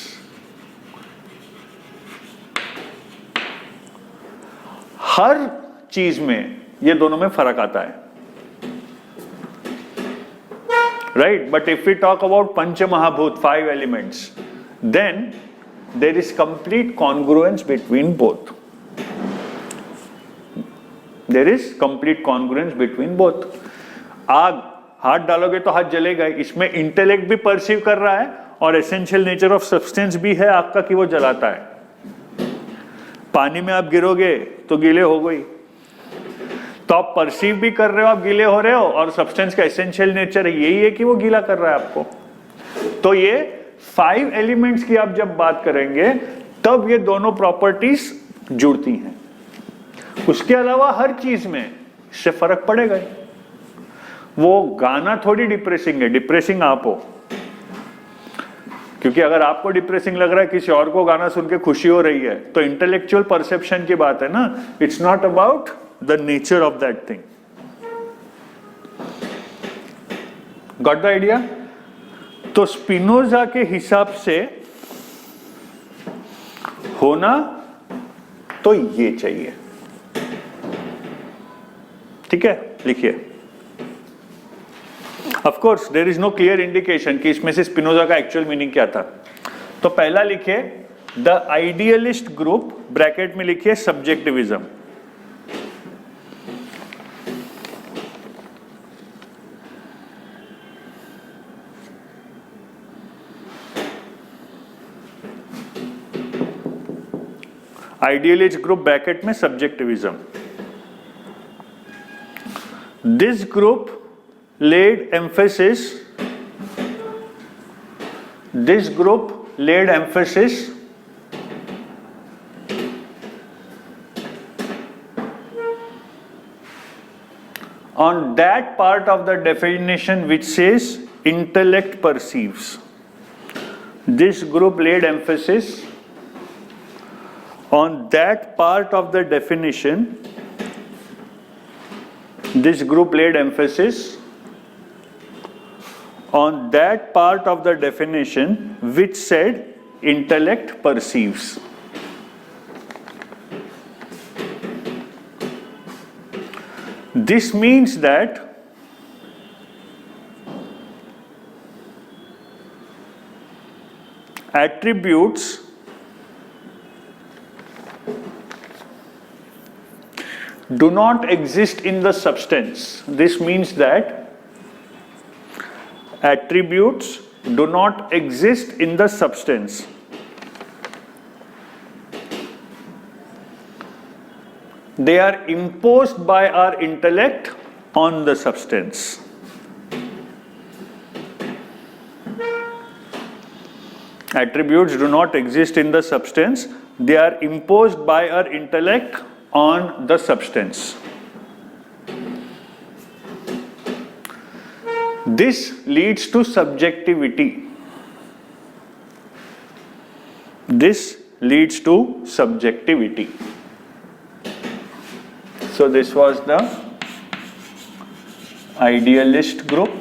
हर चीज में ये दोनों में फर्क आता है, right? But if we talk about panch mahabhuta, 5 elements, then there is complete congruence between both. There is complete congruence between both. आग, हाथ डालोगे तो हाथ जलेगा, इसमें इंटेलेक्ट भी परसीव कर रहा है और एसेंशियल नेचर ऑफ सब्सटेंस भी है आपका कि वो जलाता है। पानी में आप गिरोगे तो गीले हो गई, तो आप परसीव भी कर रहे हो, आप गीले हो रहे हो, और सब्सटेंस का एसेंशियल नेचर यही है कि वो गीला कर रहा है आपको। तो ये 5 एलिमेंट्स की आप जब बात करेंगे तब ये दोनों प्रॉपर्टीज जुड़ती हैं। उसके अलावा हर चीज में इससे फर्क पड़ेगा ही। वो गाना थोड़ी डिप्रेसिंग है, डिप्रेसिंग आप हो, क्योंकि अगर आपको डिप्रेसिंग लग रहा है, किसी और को गाना सुन के खुशी हो रही है, तो इंटेलेक्चुअल परसेप्शन की बात है ना। It's not about the nature of that thing. Got the idea? तो स्पिनोजा के हिसाब से होना तो ये चाहिए, ठीक है? लिखिए। Of course there is no clear indication कि इसमें से स्पिनोजा का एक्चुअल मीनिंग क्या था। तो पहला लिखिए द आइडियलिस्ट ग्रुप, ब्रैकेट में लिखिए सब्जेक्टिविज्म। आइडियलिस्ट ग्रुप ब्रैकेट में subjectivism. This group laid emphasis on that part of the definition which says intellect perceives. This group laid emphasis on that part of the definition. This group laid emphasis on that part of the definition which said intellect perceives. This means that attributes do not exist in the substance. This means that attributes do not exist in the substance. They are imposed by our intellect on the substance. Attributes do not exist in the substance. They are imposed by our intellect on the substance. This leads to subjectivity. This leads to subjectivity. So this was the idealist group.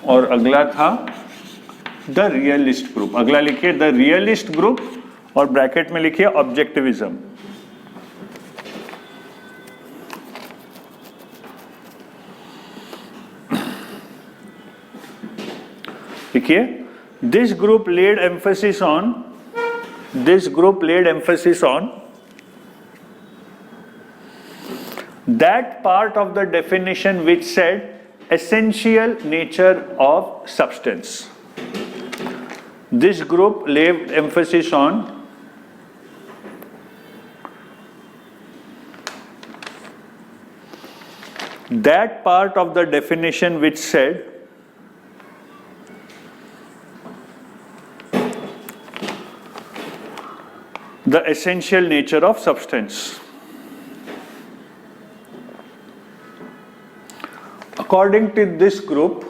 और अगला था the realist group. अगला लिखिए the realist group और bracket में लिखिए ऑब्जेक्टिविज्म। देखिए this group laid emphasis on that part of the definition which said essential nature of substance. This group laid emphasis on that part of the definition which said the essential nature of substance. According to this group,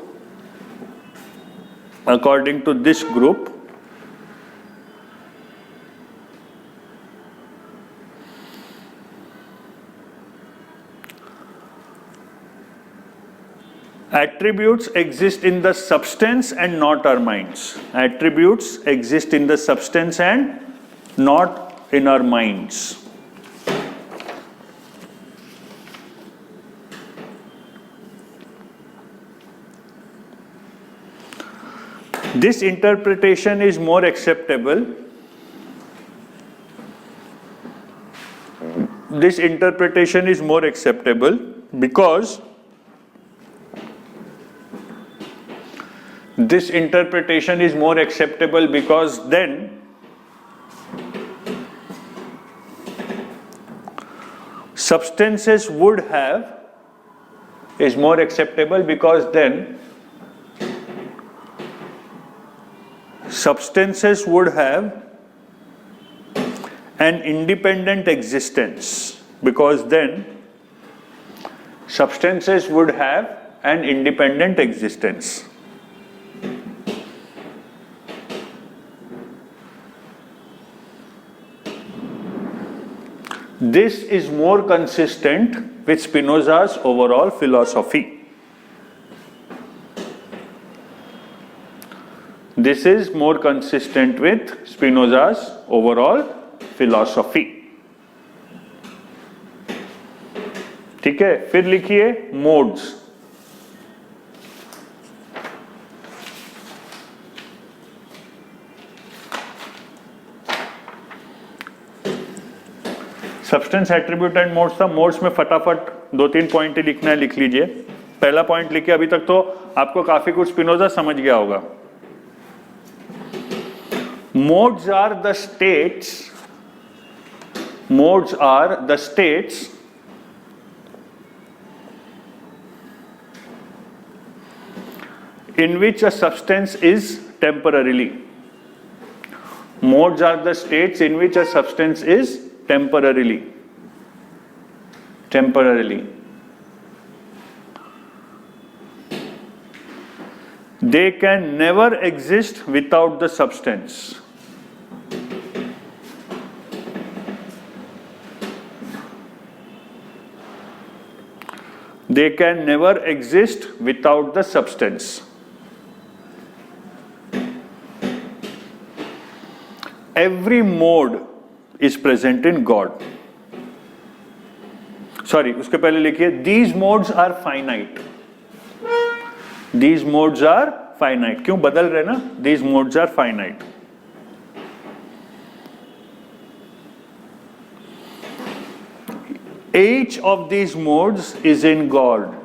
Attributes exist in the substance and not our minds. Attributes exist in the substance and not in our minds. This interpretation is more acceptable. This interpretation is more acceptable because then substances would have is more acceptable because then substances would have an independent existence, because then substances would have an independent existence. This is more consistent with Spinoza's overall philosophy. This is more consistent with Spinoza's overall philosophy. ठीक है, फिर लिखिए modes. Substance, attribute and modes था. Modes में फटाफट 2-3 point ही लिखना है, लिख लीजिए. पहला पॉइंट लिखिए. अभी तक तो आपको काफी कुछ स्पिनोजा समझ गया होगा. Modes are the states. Modes are the states in which a substance is temporarily. Modes are the states in which a substance is temporarily. They can never exist without the substance. They can never exist without the substance. Every mode is present in God. Sorry, उसके पहले लिखिए these modes are finite. These modes are finite. क्यों बदल रहे ना? These modes are finite. Each of these modes is in God.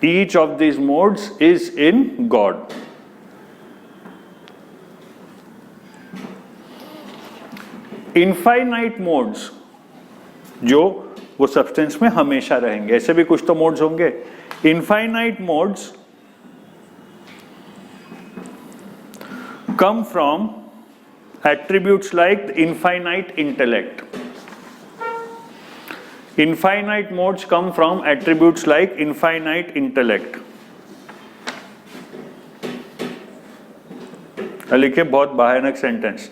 Each of these modes is in God. Infinite modes जो वो substance में हमेशा रहेंगे, ऐसे भी कुछ तो मोड्स होंगे. Infinite modes come from attributes like infinite intellect. Infinite modes come from attributes like infinite intellect. लिखिए बहुत भयानक sentence.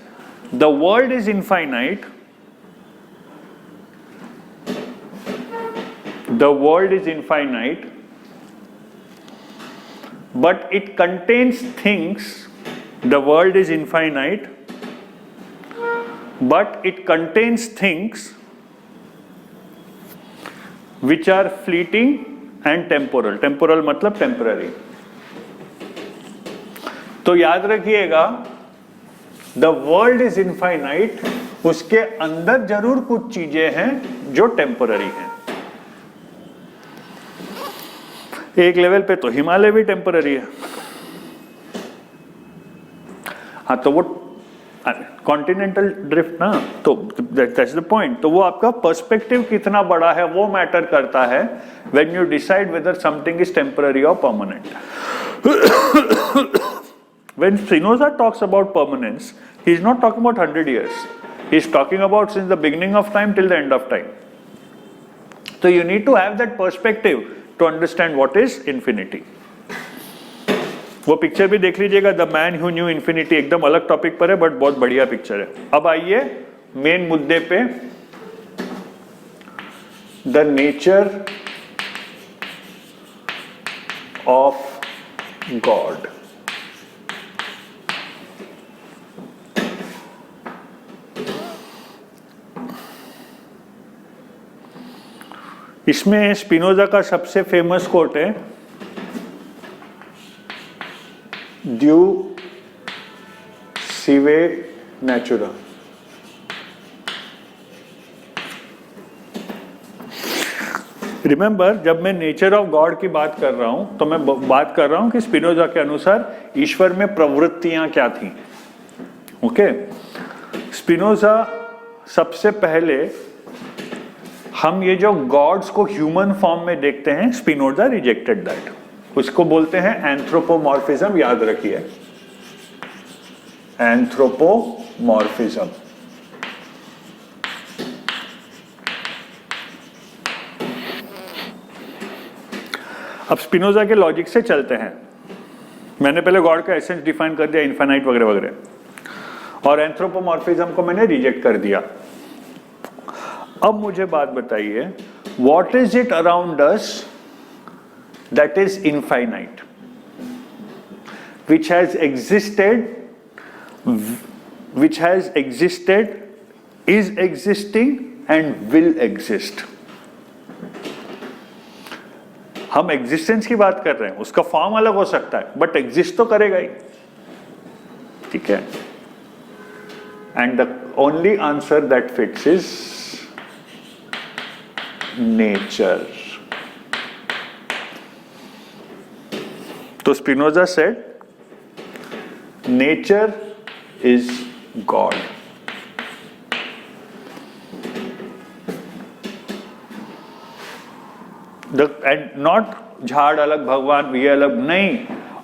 The world is infinite. The world is infinite, but it contains things. The world is infinite, but it contains things which are fleeting and temporal. Temporal मतलब temporary. तो याद रखिएगा, the world is infinite, उसके अंदर जरूर कुछ चीजें हैं जो temporary हैं. एक लेवल पे तो हिमालय भी टेम्पररी है. हाँ, तो वो कॉन्टिनेंटल ड्रिफ्ट ना, तो दैट्स द पॉइंट. तो वो आपका पर्सपेक्टिव कितना बड़ा है वो मैटर करता है when you decide whether something is temporary और permanent. When Spinoza talks about permanence, he is not talking about 100 years. He is talking about since the beginning of time till the end of time. तो you need to have that perspective to understand what is infinity. वो picture भी देख लीजिएगा, the man who knew infinity. एकदम अलग topic पर है but बहुत बढ़िया पिक्चर है. अब आइए मेन मुद्दे पे. The nature of God. इसमें स्पिनोजा का सबसे फेमस कोट है, ड्यू सिवे नेचुरा। रिमेंबर, जब मैं नेचर ऑफ गॉड की बात कर रहा हूं तो मैं बात कर रहा हूं कि स्पिनोजा के अनुसार ईश्वर में प्रवृत्तियां क्या थी। ओके, स्पिनोजा सबसे पहले हम ये जो गॉड्स को ह्यूमन फॉर्म में देखते हैं, स्पिनोजा रिजेक्टेड दैट। उसको बोलते हैं एंथ्रोपोमॉर्फिज्म, याद रखिए, एंथ्रोपोमॉर्फिज्म। अब स्पिनोजा के लॉजिक से चलते हैं। मैंने पहले गॉड का एसेंस डिफाइन कर दिया, इनफाइनाइट वगैरह वगैरह, और एंथ्रोपोमॉर्फिज्म को मैंने रिजेक्ट कर दिया। अब मुझे बात बताइए, what is it around us that is infinite, which has existed, is existing and will exist. हम एग्जिस्टेंस की बात कर रहे हैं, उसका फॉर्म अलग हो सकता है बट एग्जिस्ट तो करेगा ही, ठीक है। And the only answer that fits is nature. तो Spinoza said nature is God. And not झाड़ अलग भगवान, ये अलग नहीं,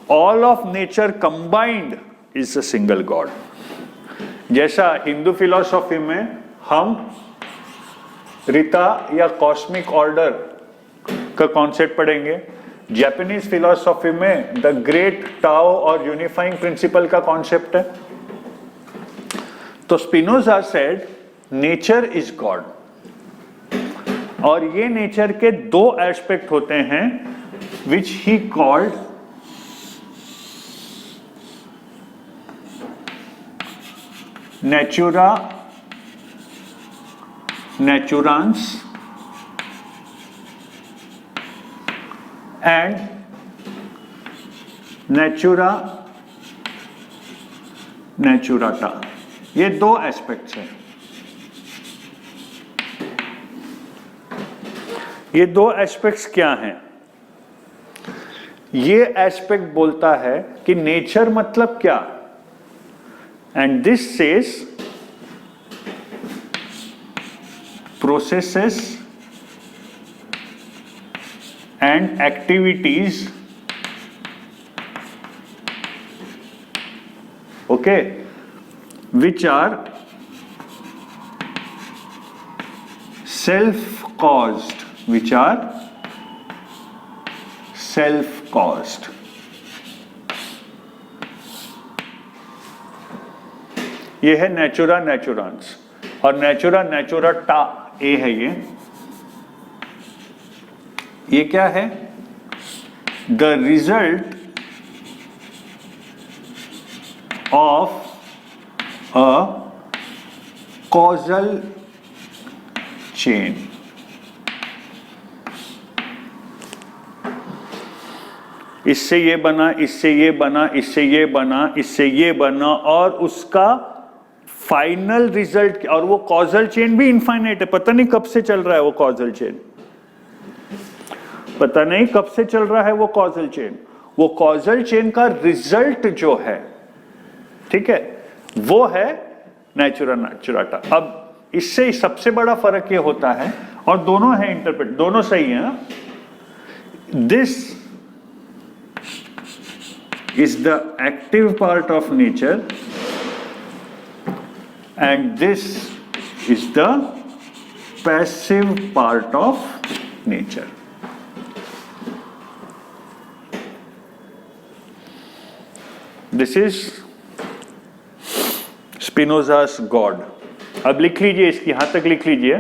all of nature combined is a single God. जैसा हिंदू फिलॉसफी में हम रीता या कॉस्मिक ऑर्डर का कॉन्सेप्ट पढ़ेंगे, जापानीज फिलॉसफी में द ग्रेट टाओ और यूनिफाइंग प्रिंसिपल का कॉन्सेप्ट है। तो Spinoza said nature is God, और ये नेचर के दो एस्पेक्ट होते हैं which he called natura naturans and natura naturata. ये दो एस्पेक्ट्स हैं। ये दो एस्पेक्ट्स क्या हैं? ये एस्पेक्ट बोलता है कि नेचर मतलब क्या, and this says processes and activities, okay, which are self-caused, ये है नेचुरा नेचुरांस, और नेचुरा नेचुराटा ए है। ये क्या है? The result of a causal chain. इससे ये बना, इससे ये बना, इससे ये बना, इससे ये बना, और उसका फाइनल रिजल्ट, और वो कॉजल चेन भी इनफाइनाइट है। पता नहीं कब से चल रहा है वो कॉजल चेन, पता नहीं कब से चल रहा है वो कॉजल चेन। वो कॉजल चेन का रिजल्ट जो है, ठीक है, वो है नेचुरा नेचुराटा। अब इससे सबसे बड़ा फर्क ये होता है, और दोनों है इंटरप्रेट, दोनों सही है। This is the active part of nature and this is the passive part of nature. This is Spinoza's God. अब लिख लीजिए, इसकी यहां तक लिख लीजिए।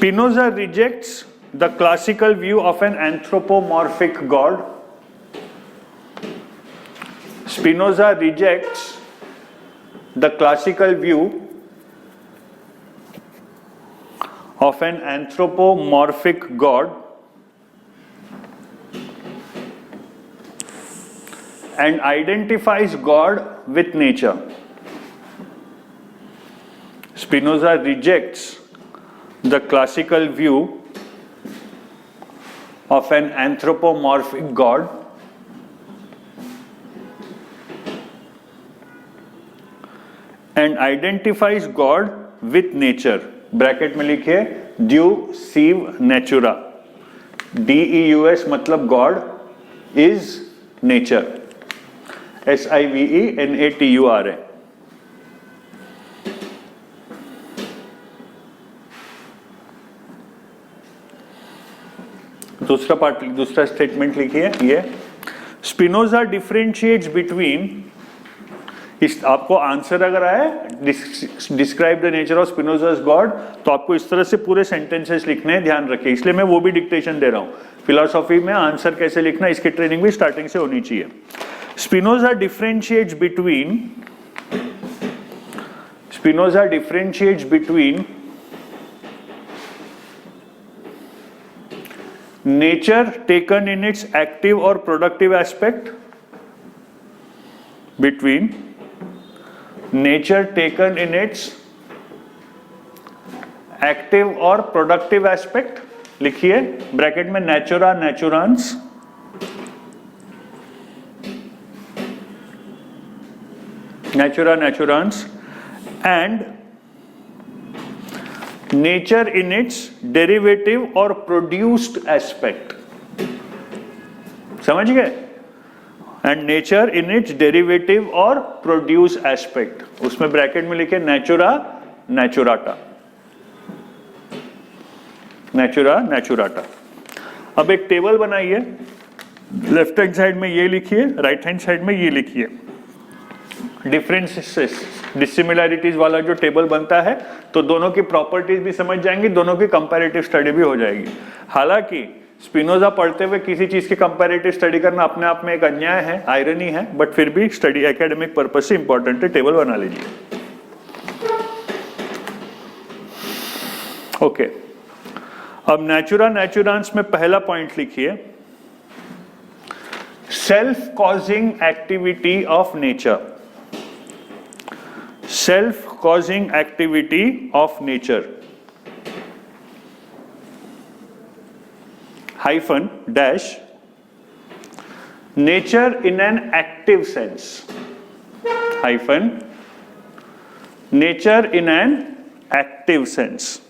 Spinoza rejects the classical view of an anthropomorphic God. Spinoza rejects the classical view of an anthropomorphic God and identifies God with nature. Spinoza rejects the classical view of an anthropomorphic God and identifies God with nature. Bracket में लिखिए due सीव Natura. DEUS मतलब God is nature. SIVENATURA. दूसरा statement लिखिए ये. Spinoza differentiates between, इस आपको answer अगर आए describe the nature of Spinoza's God, तो आपको इस तरह से पूरे सेंटेंसेस लिखने हैं, ध्यान रखिए. इसलिए मैं वो भी डिक्टेशन दे रहा हूं. फिलॉसफी में आंसर कैसे लिखना, इसकी ट्रेनिंग भी स्टार्टिंग से होनी चाहिए. Spinoza differentiates between nature taken in its active or productive aspect, between nature taken in its active or productive aspect. लिखिए ब्रैकेट में natura naturans and nature in its derivative or produced aspect. समझ गए? and nature in its derivative or produced aspect. उसमें bracket में लिखे natura naturata. अब एक table बनाइए. लेफ्ट हैंड साइड में ये लिखिए, राइट हैंड साइड में ये लिखिए. डिफरेंसेस डिसिमिलैरिटीज वाला जो टेबल बनता है, तो दोनों की प्रॉपर्टीज भी समझ जाएंगी, दोनों की कंपैरेटिव स्टडी भी हो जाएगी. हालांकि स्पिनोजा पढ़ते हुए किसी चीज की कंपैरेटिव स्टडी करना अपने आप में एक अन्याय है, आयरनी है, बट फिर भी स्टडी एकेडमिक पर्पस से इंपॉर्टेंट है. टेबल बना लीजिए. ओके, अब नेचुरा नेचुरांस में पहला पॉइंट लिखिए, self causing activity of nature. Self causing activity of nature hyphen dash nature in an active sense hyphen nature in an active sense.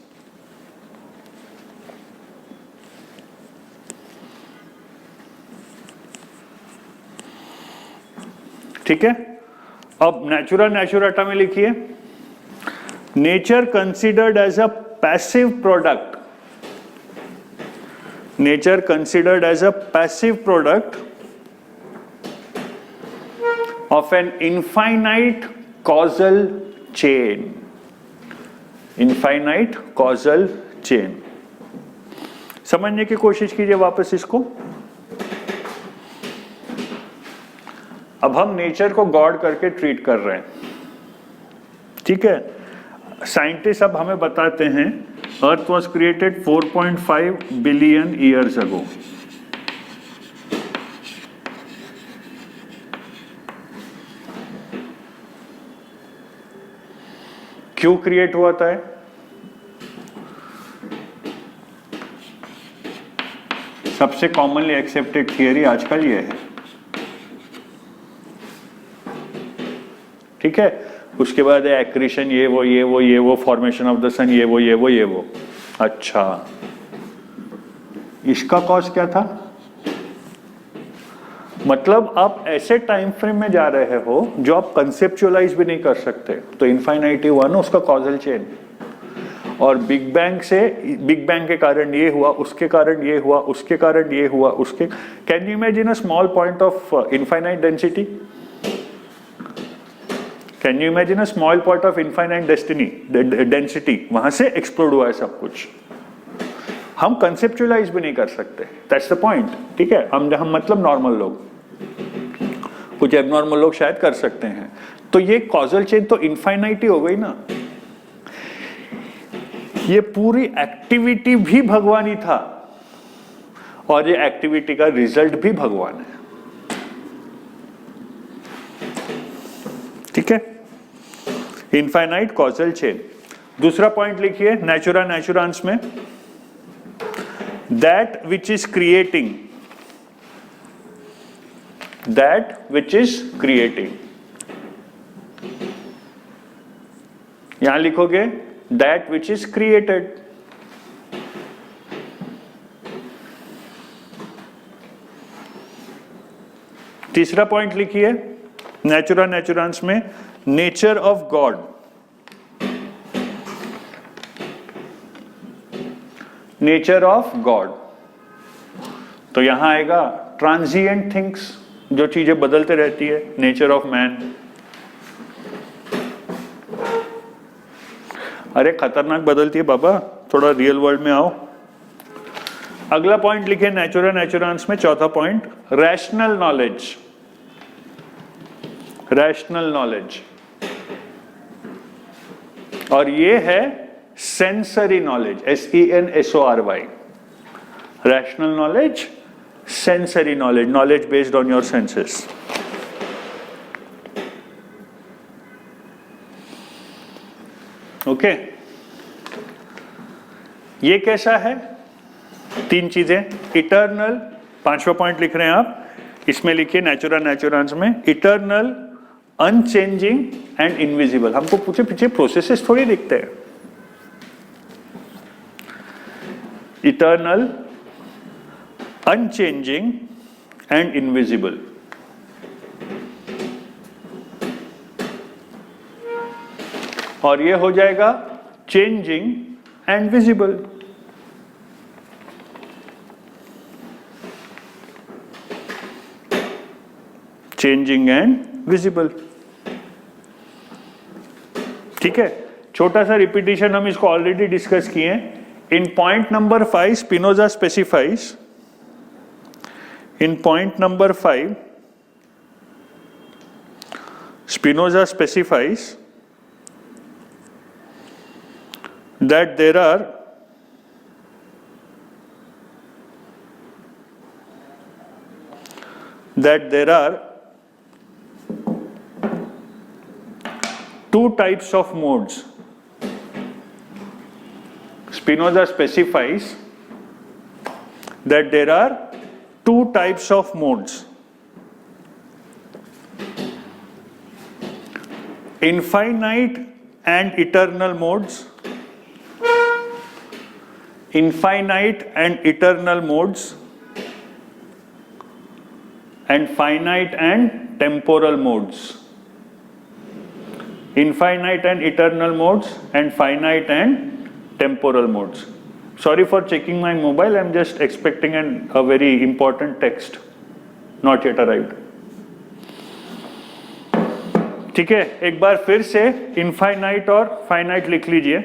ठीक है. अब नेचुरा नेचुराटा में लिखिए, nature considered as a passive product. Nature considered as a passive product of an infinite causal chain. Infinite causal chain. समझने की कोशिश कीजिए वापस इसको. अब हम नेचर को गॉड करके ट्रीट कर रहे हैं. ठीक है. साइंटिस्ट अब हमें बताते हैं अर्थ was created 4.5 billion years ago. क्यों क्रिएट हुआ था? सबसे कॉमनली एक्सेप्टेड थियरी आजकल ये है. ठीक है. उसके बाद एक्रीशन, ये वो फॉर्मेशन ऑफ द सन, ये वो. अच्छा, इसका कॉज क्या था? मतलब आप ऐसे टाइम फ्रेम में जा रहे हो जो आप कंसेप्चुअलाइज भी नहीं कर सकते. तो इनफाइनाइटी हुआ ना उसका कॉजल चेन. और बिग बैंग के कारण ये हुआ, उसके कारण ये हुआ, उसके कारण ये हुआ, उसके. Can you imagine a small point of infinite density? Can you imagine a small point of infinite density? वहां से एक्सप्लोड हुआ है सब कुछ. हम कंसेप्चुअलाइज भी नहीं कर सकते, दैट्स द पॉइंट, ठीक है। हम मतलब नॉर्मल लोग, कुछ एबनॉर्मल लोग शायद कर सकते हैं। तो ये कॉजल चेन तो इनफाइनाइट ही हो गई ना, ये पूरी एक्टिविटी भी भगवान ही था और ये एक्टिविटी का रिजल्ट भी भगवान है, ठीक है। Infinite causal chain. दूसरा पॉइंट लिखिए नेचुरा नेचुरांस में, that which is creating, that which is creating, यहां लिखोगे दैट विच इज क्रिएटेड। तीसरा पॉइंट लिखिए नेचुरा नेचुरांस में, nature of God, nature of God. तो यहां आएगा ट्रांजिएंट थिंग्स, जो चीजें बदलते रहती है, नेचर ऑफ मैन। अरे खतरनाक बदलती है बाबा, थोड़ा रियल वर्ल्ड में आओ। अगला पॉइंट लिखे नेचुरा नेचुरांस में, चौथा point, rational knowledge, rational knowledge, और ये है sensory knowledge, SENSORY, rational knowledge, sensory knowledge, knowledge based on your senses. Okay, ये कैसा है? तीन चीजें, इटर्नल, पांचवा पॉइंट लिख रहे हैं आप, इसमें लिखिए नेचुरा नेचुरांस में, इटर्नल, अनचेंजिंग एंड इनविजिबल। हमको पूछे पीछे प्रोसेसेस थोड़ी दिखते हैं। Eternal, unchanging and invisible. और ये हो जाएगा changing and visible. Changing and visible, ठीक है। छोटा सा रिपीटिशन, हम इसको ऑलरेडी डिस्कस किए। In point number 5 Spinoza specifies, in point number 5 Spinoza specifies that there are two types of modes. Spinoza specifies that there are two types of modes: infinite and eternal modes, infinite and eternal modes, and finite and temporal modes. Infinite and eternal modes and finite and temporal modes. Sorry for checking my mobile, I'm just expecting a very important text, not yet arrived. ठीक है, एक बार फिर से infinite और finite लिख लीजिए।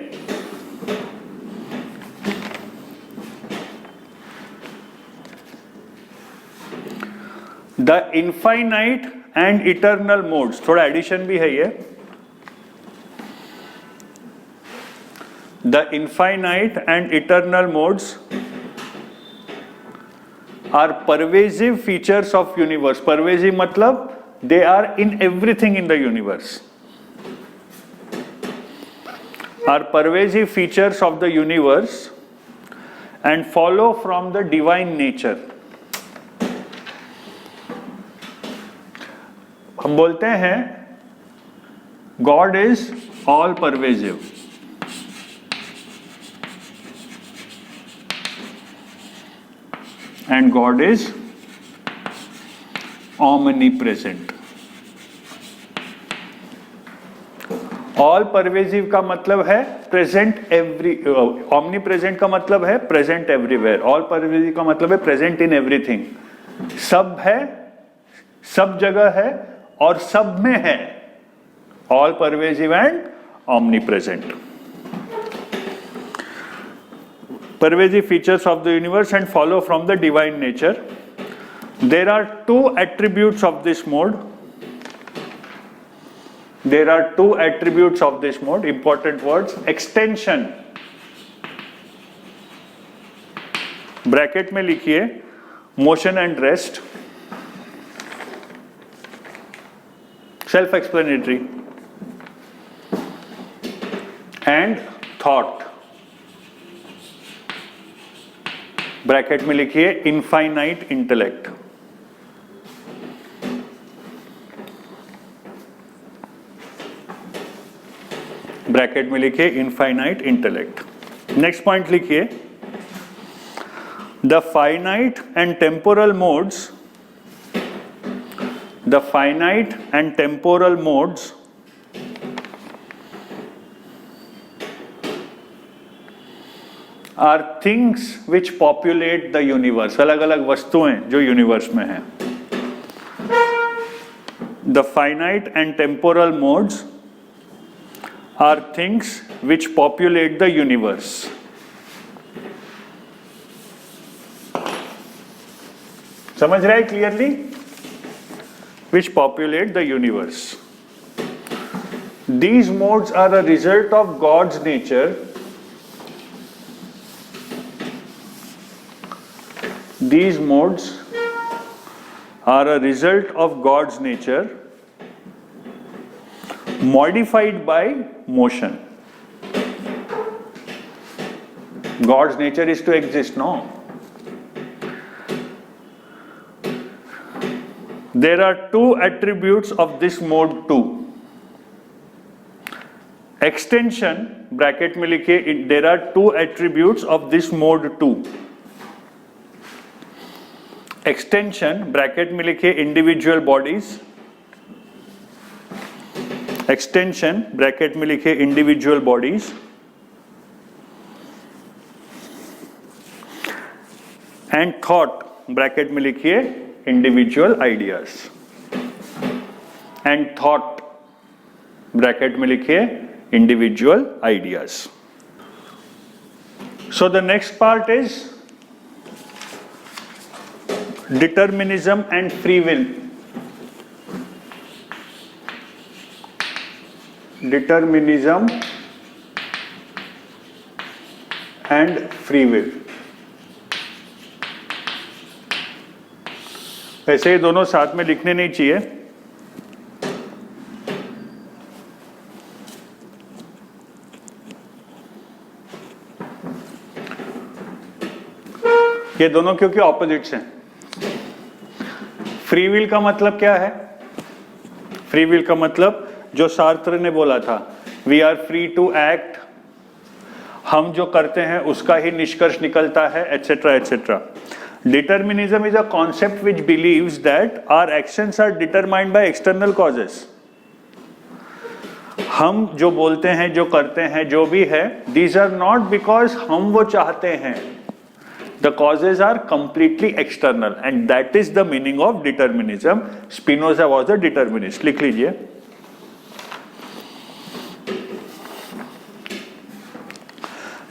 The infinite and eternal modes, थोड़ा addition भी है ये। The infinite and eternal modes are pervasive features of universe. Pervasive मतलब they are in everything in the universe, are pervasive features of the universe and follow from the divine nature. हम बोलते हैं God is all pervasive, and God is omnipresent. All pervasive का मतलब है present every, omnipresent का मतलब है present everywhere. All pervasive का मतलब है प्रेजेंट इन एवरीथिंग, सब है, सब जगह है और सब में है। All pervasive and omnipresent. pervasive features of the universe and follow from the divine nature. There are two attributes of this mode. There are two attributes of this mode, important words. Extension, bracket में लिखिए, motion and rest, self explanatory, and thought, bracket में लिखिए infinite intellect. Bracket में लिखिए infinite intellect. Next point लिखिए, the finite and temporal modes, the finite and temporal modes are things which populate the universe. अलग अलग वस्तुएं जो universe में हैं. The finite and temporal modes are things which populate the universe. समझ रहे हैं clearly? Which populate the universe. These modes are a result of God's nature. These modes are a result of God's nature, modified by motion. God's nature is to exist, no? There are two attributes of this mode too. Extension, bracket में लिखिए, there are two attributes of this mode too. Extension, bracket में लिखिए, individual bodies. Extension, bracket में लिखे individual bodies, and thought, bracket में लिखिए individual ideas. And thought, bracket में लिखिए individual ideas. So the next part is determinism and free will. Determinism and free will. ऐसे ही दोनों साथ में लिखने नहीं चाहिए. ये दोनों क्योंकि ऑपोजिट्स हैं. फ्री विल का मतलब क्या है? फ्री विल का मतलब जो सार्त्र ने बोला था, we are free to act, हम जो करते हैं उसका ही निष्कर्ष निकलता है, etcetera etcetera. Determinism is a concept which believes that our actions are determined by external causes. हम जो बोलते हैं, जो करते हैं, जो भी है, दीज आर नॉट बिकॉज हम वो चाहते हैं. The causes are completely external, and that is the meaning of determinism. Spinoza was a determinist. लिख लीजिए.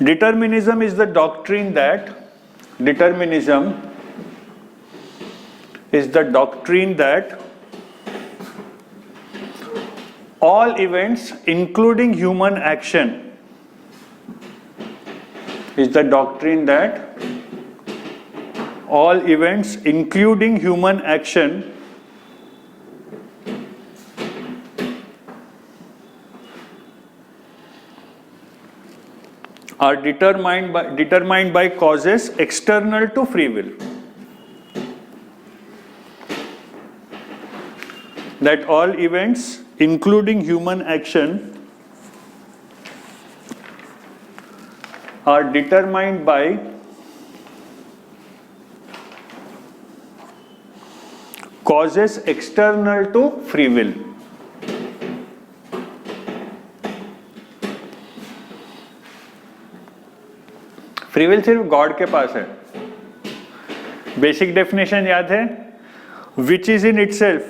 Determinism is the doctrine that all events, including human action, is the doctrine that all events, including human action, are determined by causes external to free will. That all events, including human action, are determined by causes external to free will. Free will सिर्फ God के पास है. Basic definition याद है? Which is in itself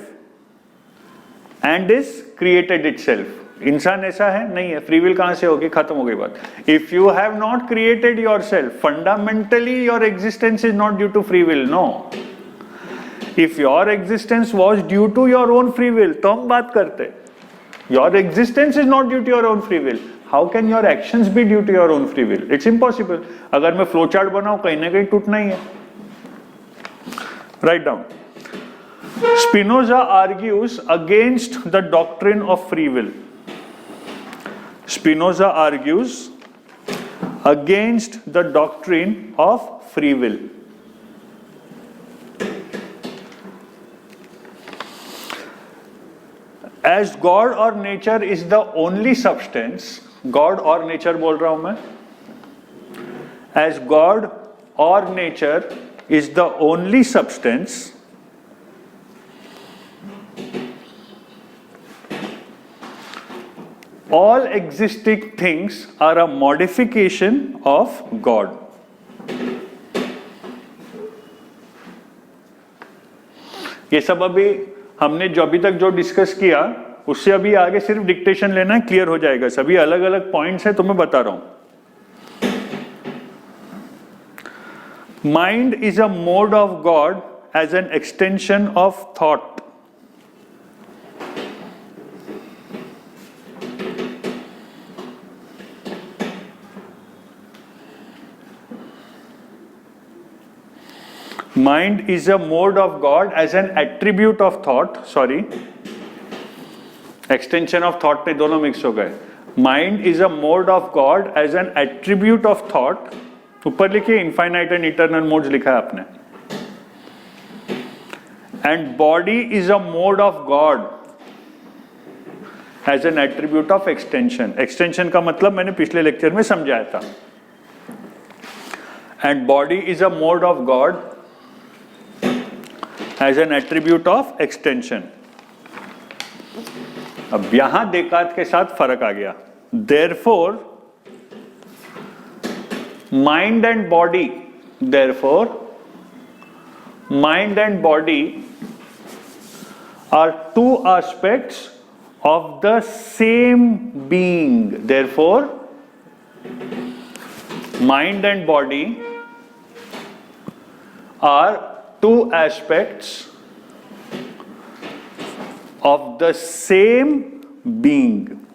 and is created itself. इंसान ऐसा है नहीं है, फ्री विल कहां से होगी, खत्म हो गई बात. If you have not created yourself, fundamentally your existence is not due to free will. No, if your existence was due to your own free will तो हम बात करते. Your existence is not due to your own free will. How can your actions be due to your own free will? It's impossible. अगर मैं flow chart बनाऊं कहीं ना कहीं टूटना ही है. Write down. Spinoza argues against the doctrine of free will. Spinoza argues against the doctrine of free will. As God or nature is the only substance, God or nature बोल रहा हूं मैं. As God or nature is the only substance, all existing things are a modification of God. ये सब अभी हमने जो अभी तक जो डिस्कस किया उससे अभी आगे सिर्फ डिक्टेशन लेना है, क्लियर हो जाएगा. सभी अलग अलग पॉइंट्स है तो मैं बता रहा हूं. Mind is a mode of God as an extension of thought. Mind is a mode of God as an attribute of thought. Sorry, extension of thought में दोनों मिक्स हो गए. Mind is a mode of God as an attribute of thought. ऊपर लिखिए infinite and eternal modes लिखा है आपने. And body is a mode of God as an attribute of extension. Extension का मतलब मैंने पिछले लेक्चर में समझाया था. And body is a mode of God as an attribute of extension. अब यहां देकार्त के साथ फर्क आ गया. Therefore, mind and body, therefore, mind and body are two aspects of the same being. Therefore, mind and body are two aspects of the same being.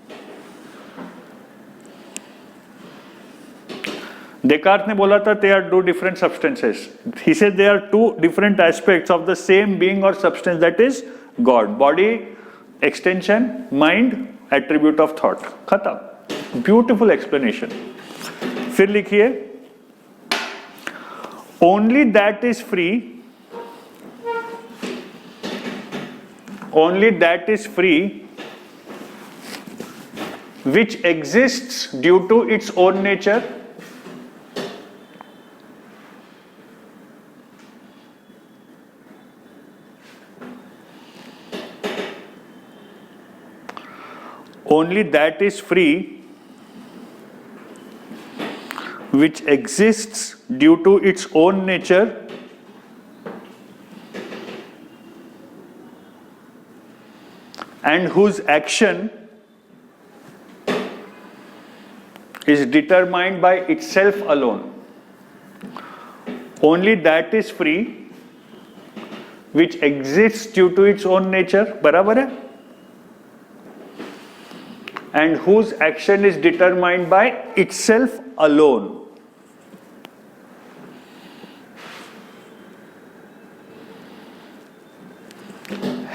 Descartes ने बोला था they are two different substances. He said they are two different aspects of the same being or substance, that is God. Body, extension, mind, attribute of thought. खत्म. Beautiful explanation. फिर लिखिए, only that is free, only that is free which exists due to its own nature, only that is free which exists due to its own nature and whose action is determined by itself alone. Only that is free which exists due to its own nature, बराबर है, and whose action is determined by itself alone.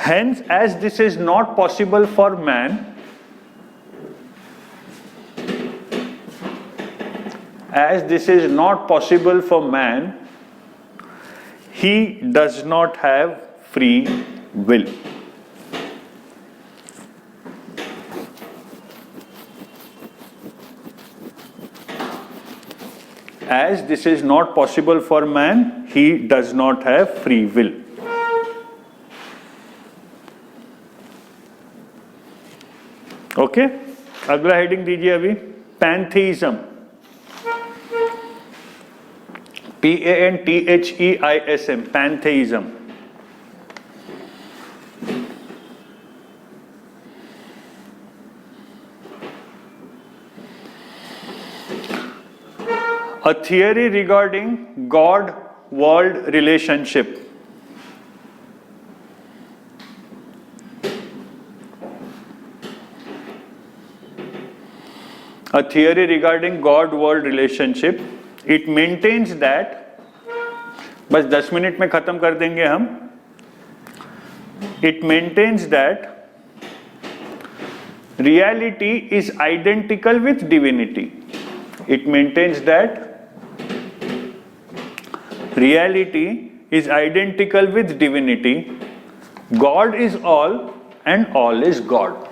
Hence, as this is not possible for man, as this is not possible for man, he does not have free will. As this is not possible for man, he does not have free will. Okay, अगला heading दीजिए अभी, पैंथेइज्म. PANTHEISM, पैंथेइज्म. A theory regarding God-world relationship. A theory regarding God-world relationship. It maintains that, बस 10 minute में खत्म कर देंगे हम. It maintains that reality is identical with divinity. It maintains that reality is identical with divinity. God is all and all is God.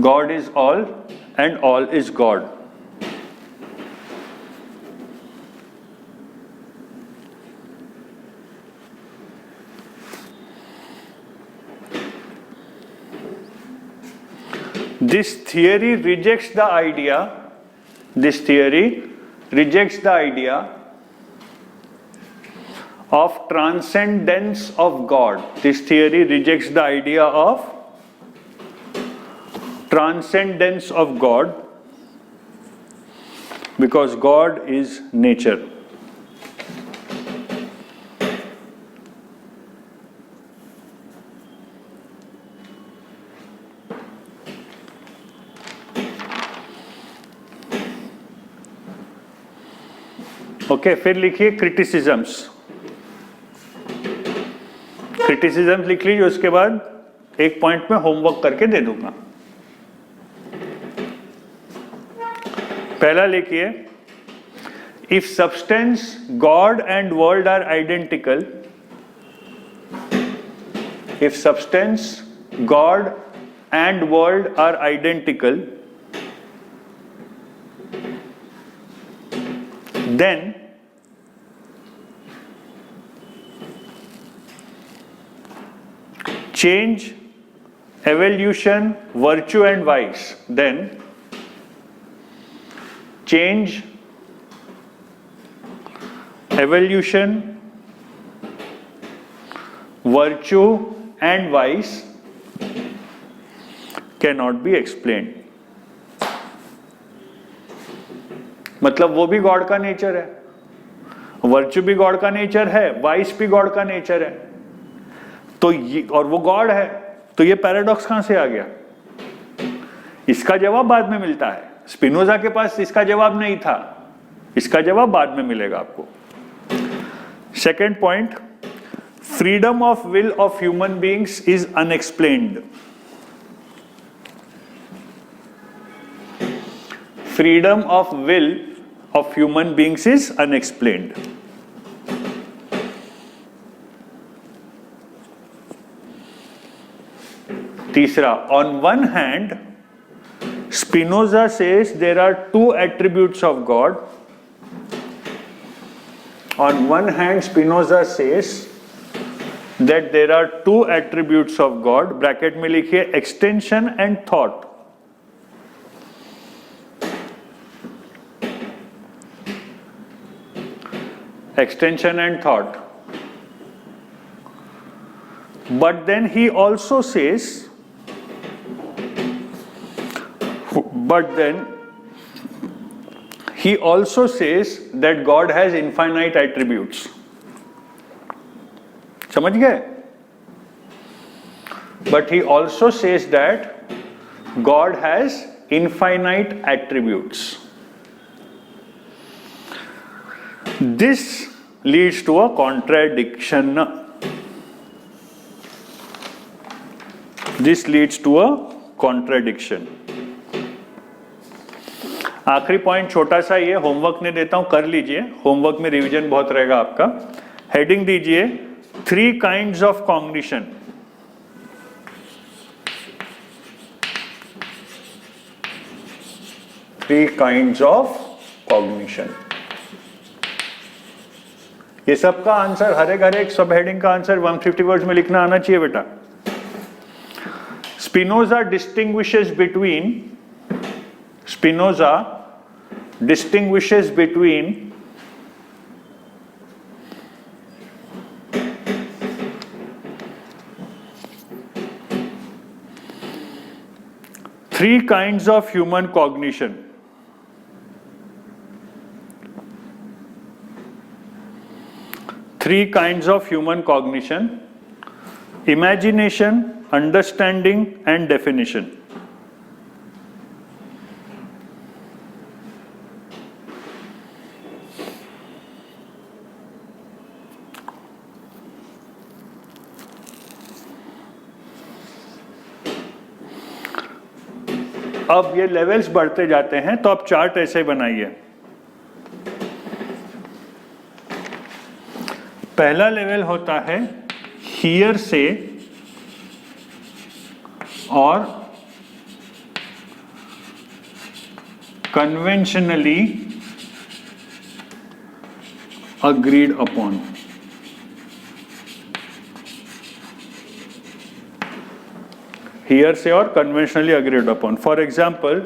God is all and all is God. This theory rejects the idea of transcendence of God. This theory rejects the idea of transcendence of God because God is nature. Okay, फिर लिखिए criticisms. Criticisms लिख लीजिए, उसके बाद एक point में homework करके दे दूंगा. पहला लिखिए, if substance God and world are identical, if substance God and world are identical, then change, evolution, virtue and vice. Then change, evolution, virtue and vice cannot be explained. मतलब वो भी God का nature है, virtue भी God का nature है, vice भी God का नेचर है, तो ये और वो गॉड है, तो ये पैराडॉक्स कहां से आ गया? इसका जवाब बाद में मिलता है. स्पिनोजा के पास इसका जवाब नहीं था, इसका जवाब बाद में मिलेगा आपको. Second point, freedom of will of human beings is unexplained. Freedom of will of human beings is unexplained. तीसरा, on one hand, Spinoza says there are two attributes of God. On one hand, Spinoza says that there are two attributes of God. Bracket में लिखिए extension and thought. Extension and thought. But then he also says, that God has infinite attributes. समझ गए? But he also says that God has infinite attributes. This leads to a contradiction. This leads to a contradiction. आखिरी point छोटा सा ये homework ने देता हूं, कर लीजिए. होमवर्क में रिवीजन बहुत रहेगा आपका. हेडिंग दीजिए 3 kinds of cognition. Three kinds of cognition. ये सब का आंसर हर एक सब हेडिंग का आंसर 150 वर्ड्स में लिखना आना चाहिए बेटा. Spinoza distinguishes between Three kinds of human cognition. Three kinds of human cognition: imagination, understanding, and definition. अब ये लेवल्स बढ़ते जाते हैं, तो आप चार्ट ऐसे बनाइए। पहला लेवल होता है हियर से और कन्वेंशनली अग्रीड अपॉन। हियर से और conventionally agreed upon. For example,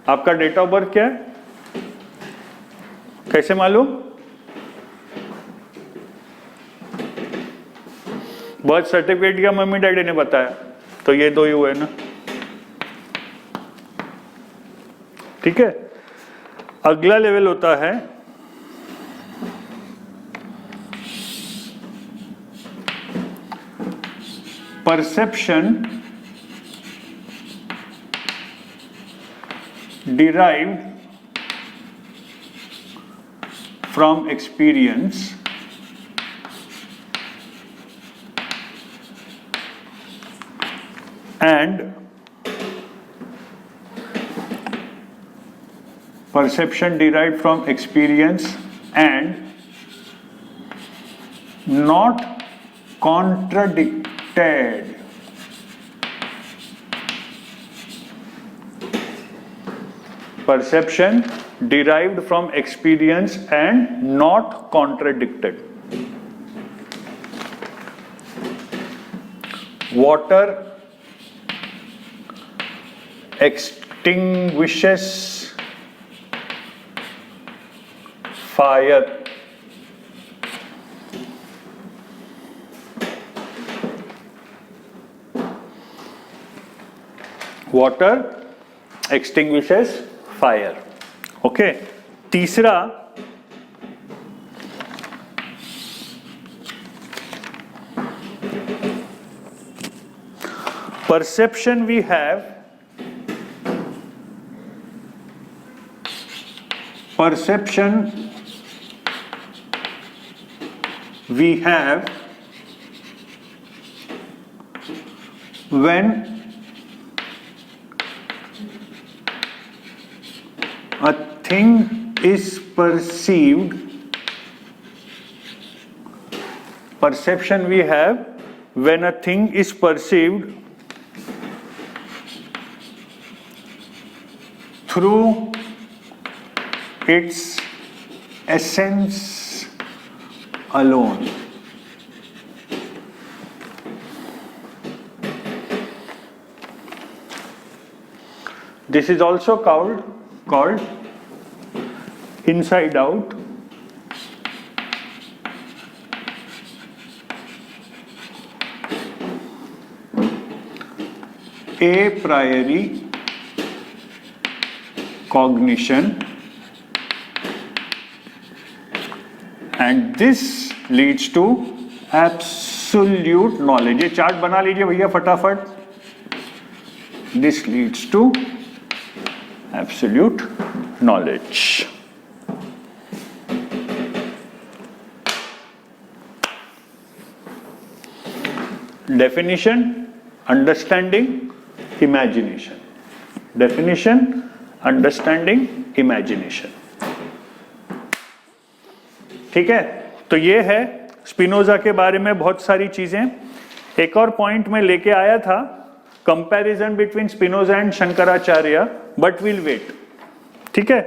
आपका डेट ऑफ बर्थ क्या है? कैसे मालूम? बर्थ सर्टिफिकेट या मम्मी डैडी ने बताया, तो ये दो ही हुए ना। ठीक है। अगला लेवल होता है perception derived from experience and perception derived from experience and not contradicted. Perception derived from experience and not contradicted. Water extinguishes fire. Water extinguishes fire. Okay. तीसरा perception we have when a thing is perceived. Perception we have when a thing is perceived through its essence alone. This is also called inside out, a priori cognition, and this leads to absolute knowledge. ये chart बना लीजिए भैया फटाफट। This leads to absolute knowledge. Definition, understanding, imagination. Definition, understanding, imagination. ठीक है। तो ये है स्पिनोजा के बारे में बहुत सारी चीजें। एक और पॉइंट में लेके आया था, comparison between Spinoza and Shankaracharya, but will wait. ठीक है।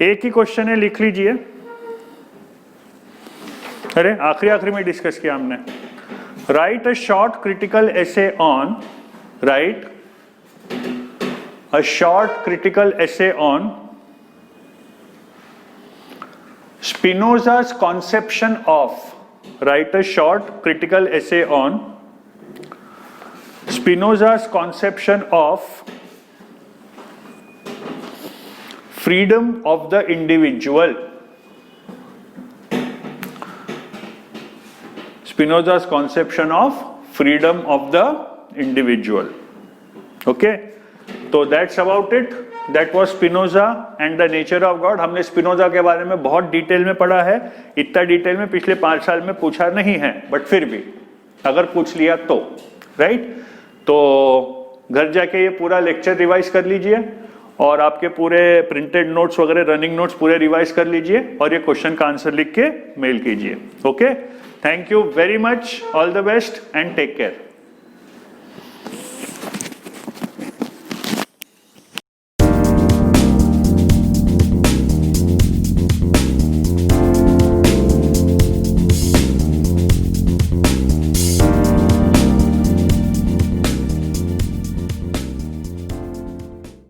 एक ही क्वेश्चन है, लिख लीजिए। अरे आखिरी में डिस्कस किया हमने। Right a short critical essay on, right a short critical essay on Spinoza's conception of, write a short critical essay on Spinoza's conception of freedom of the individual. Spinoza's conception of freedom of the individual. Okay, so that's about it. That was Spinoza and the nature of God. हमने Spinoza के बारे में बहुत detail में पढ़ा है, इतना detail में पिछले 5 साल में पूछा नहीं है, बट फिर भी अगर पूछ लिया तो राइट, तो घर जाके ये पूरा लेक्चर रिवाइज कर लीजिए और आपके पूरे प्रिंटेड नोट्स वगैरह रनिंग नोट्स पूरे रिवाइज कर लीजिए और ये क्वेश्चन का आंसर लिख के मेल कीजिए. Okay, thank you very much, all the best and take care.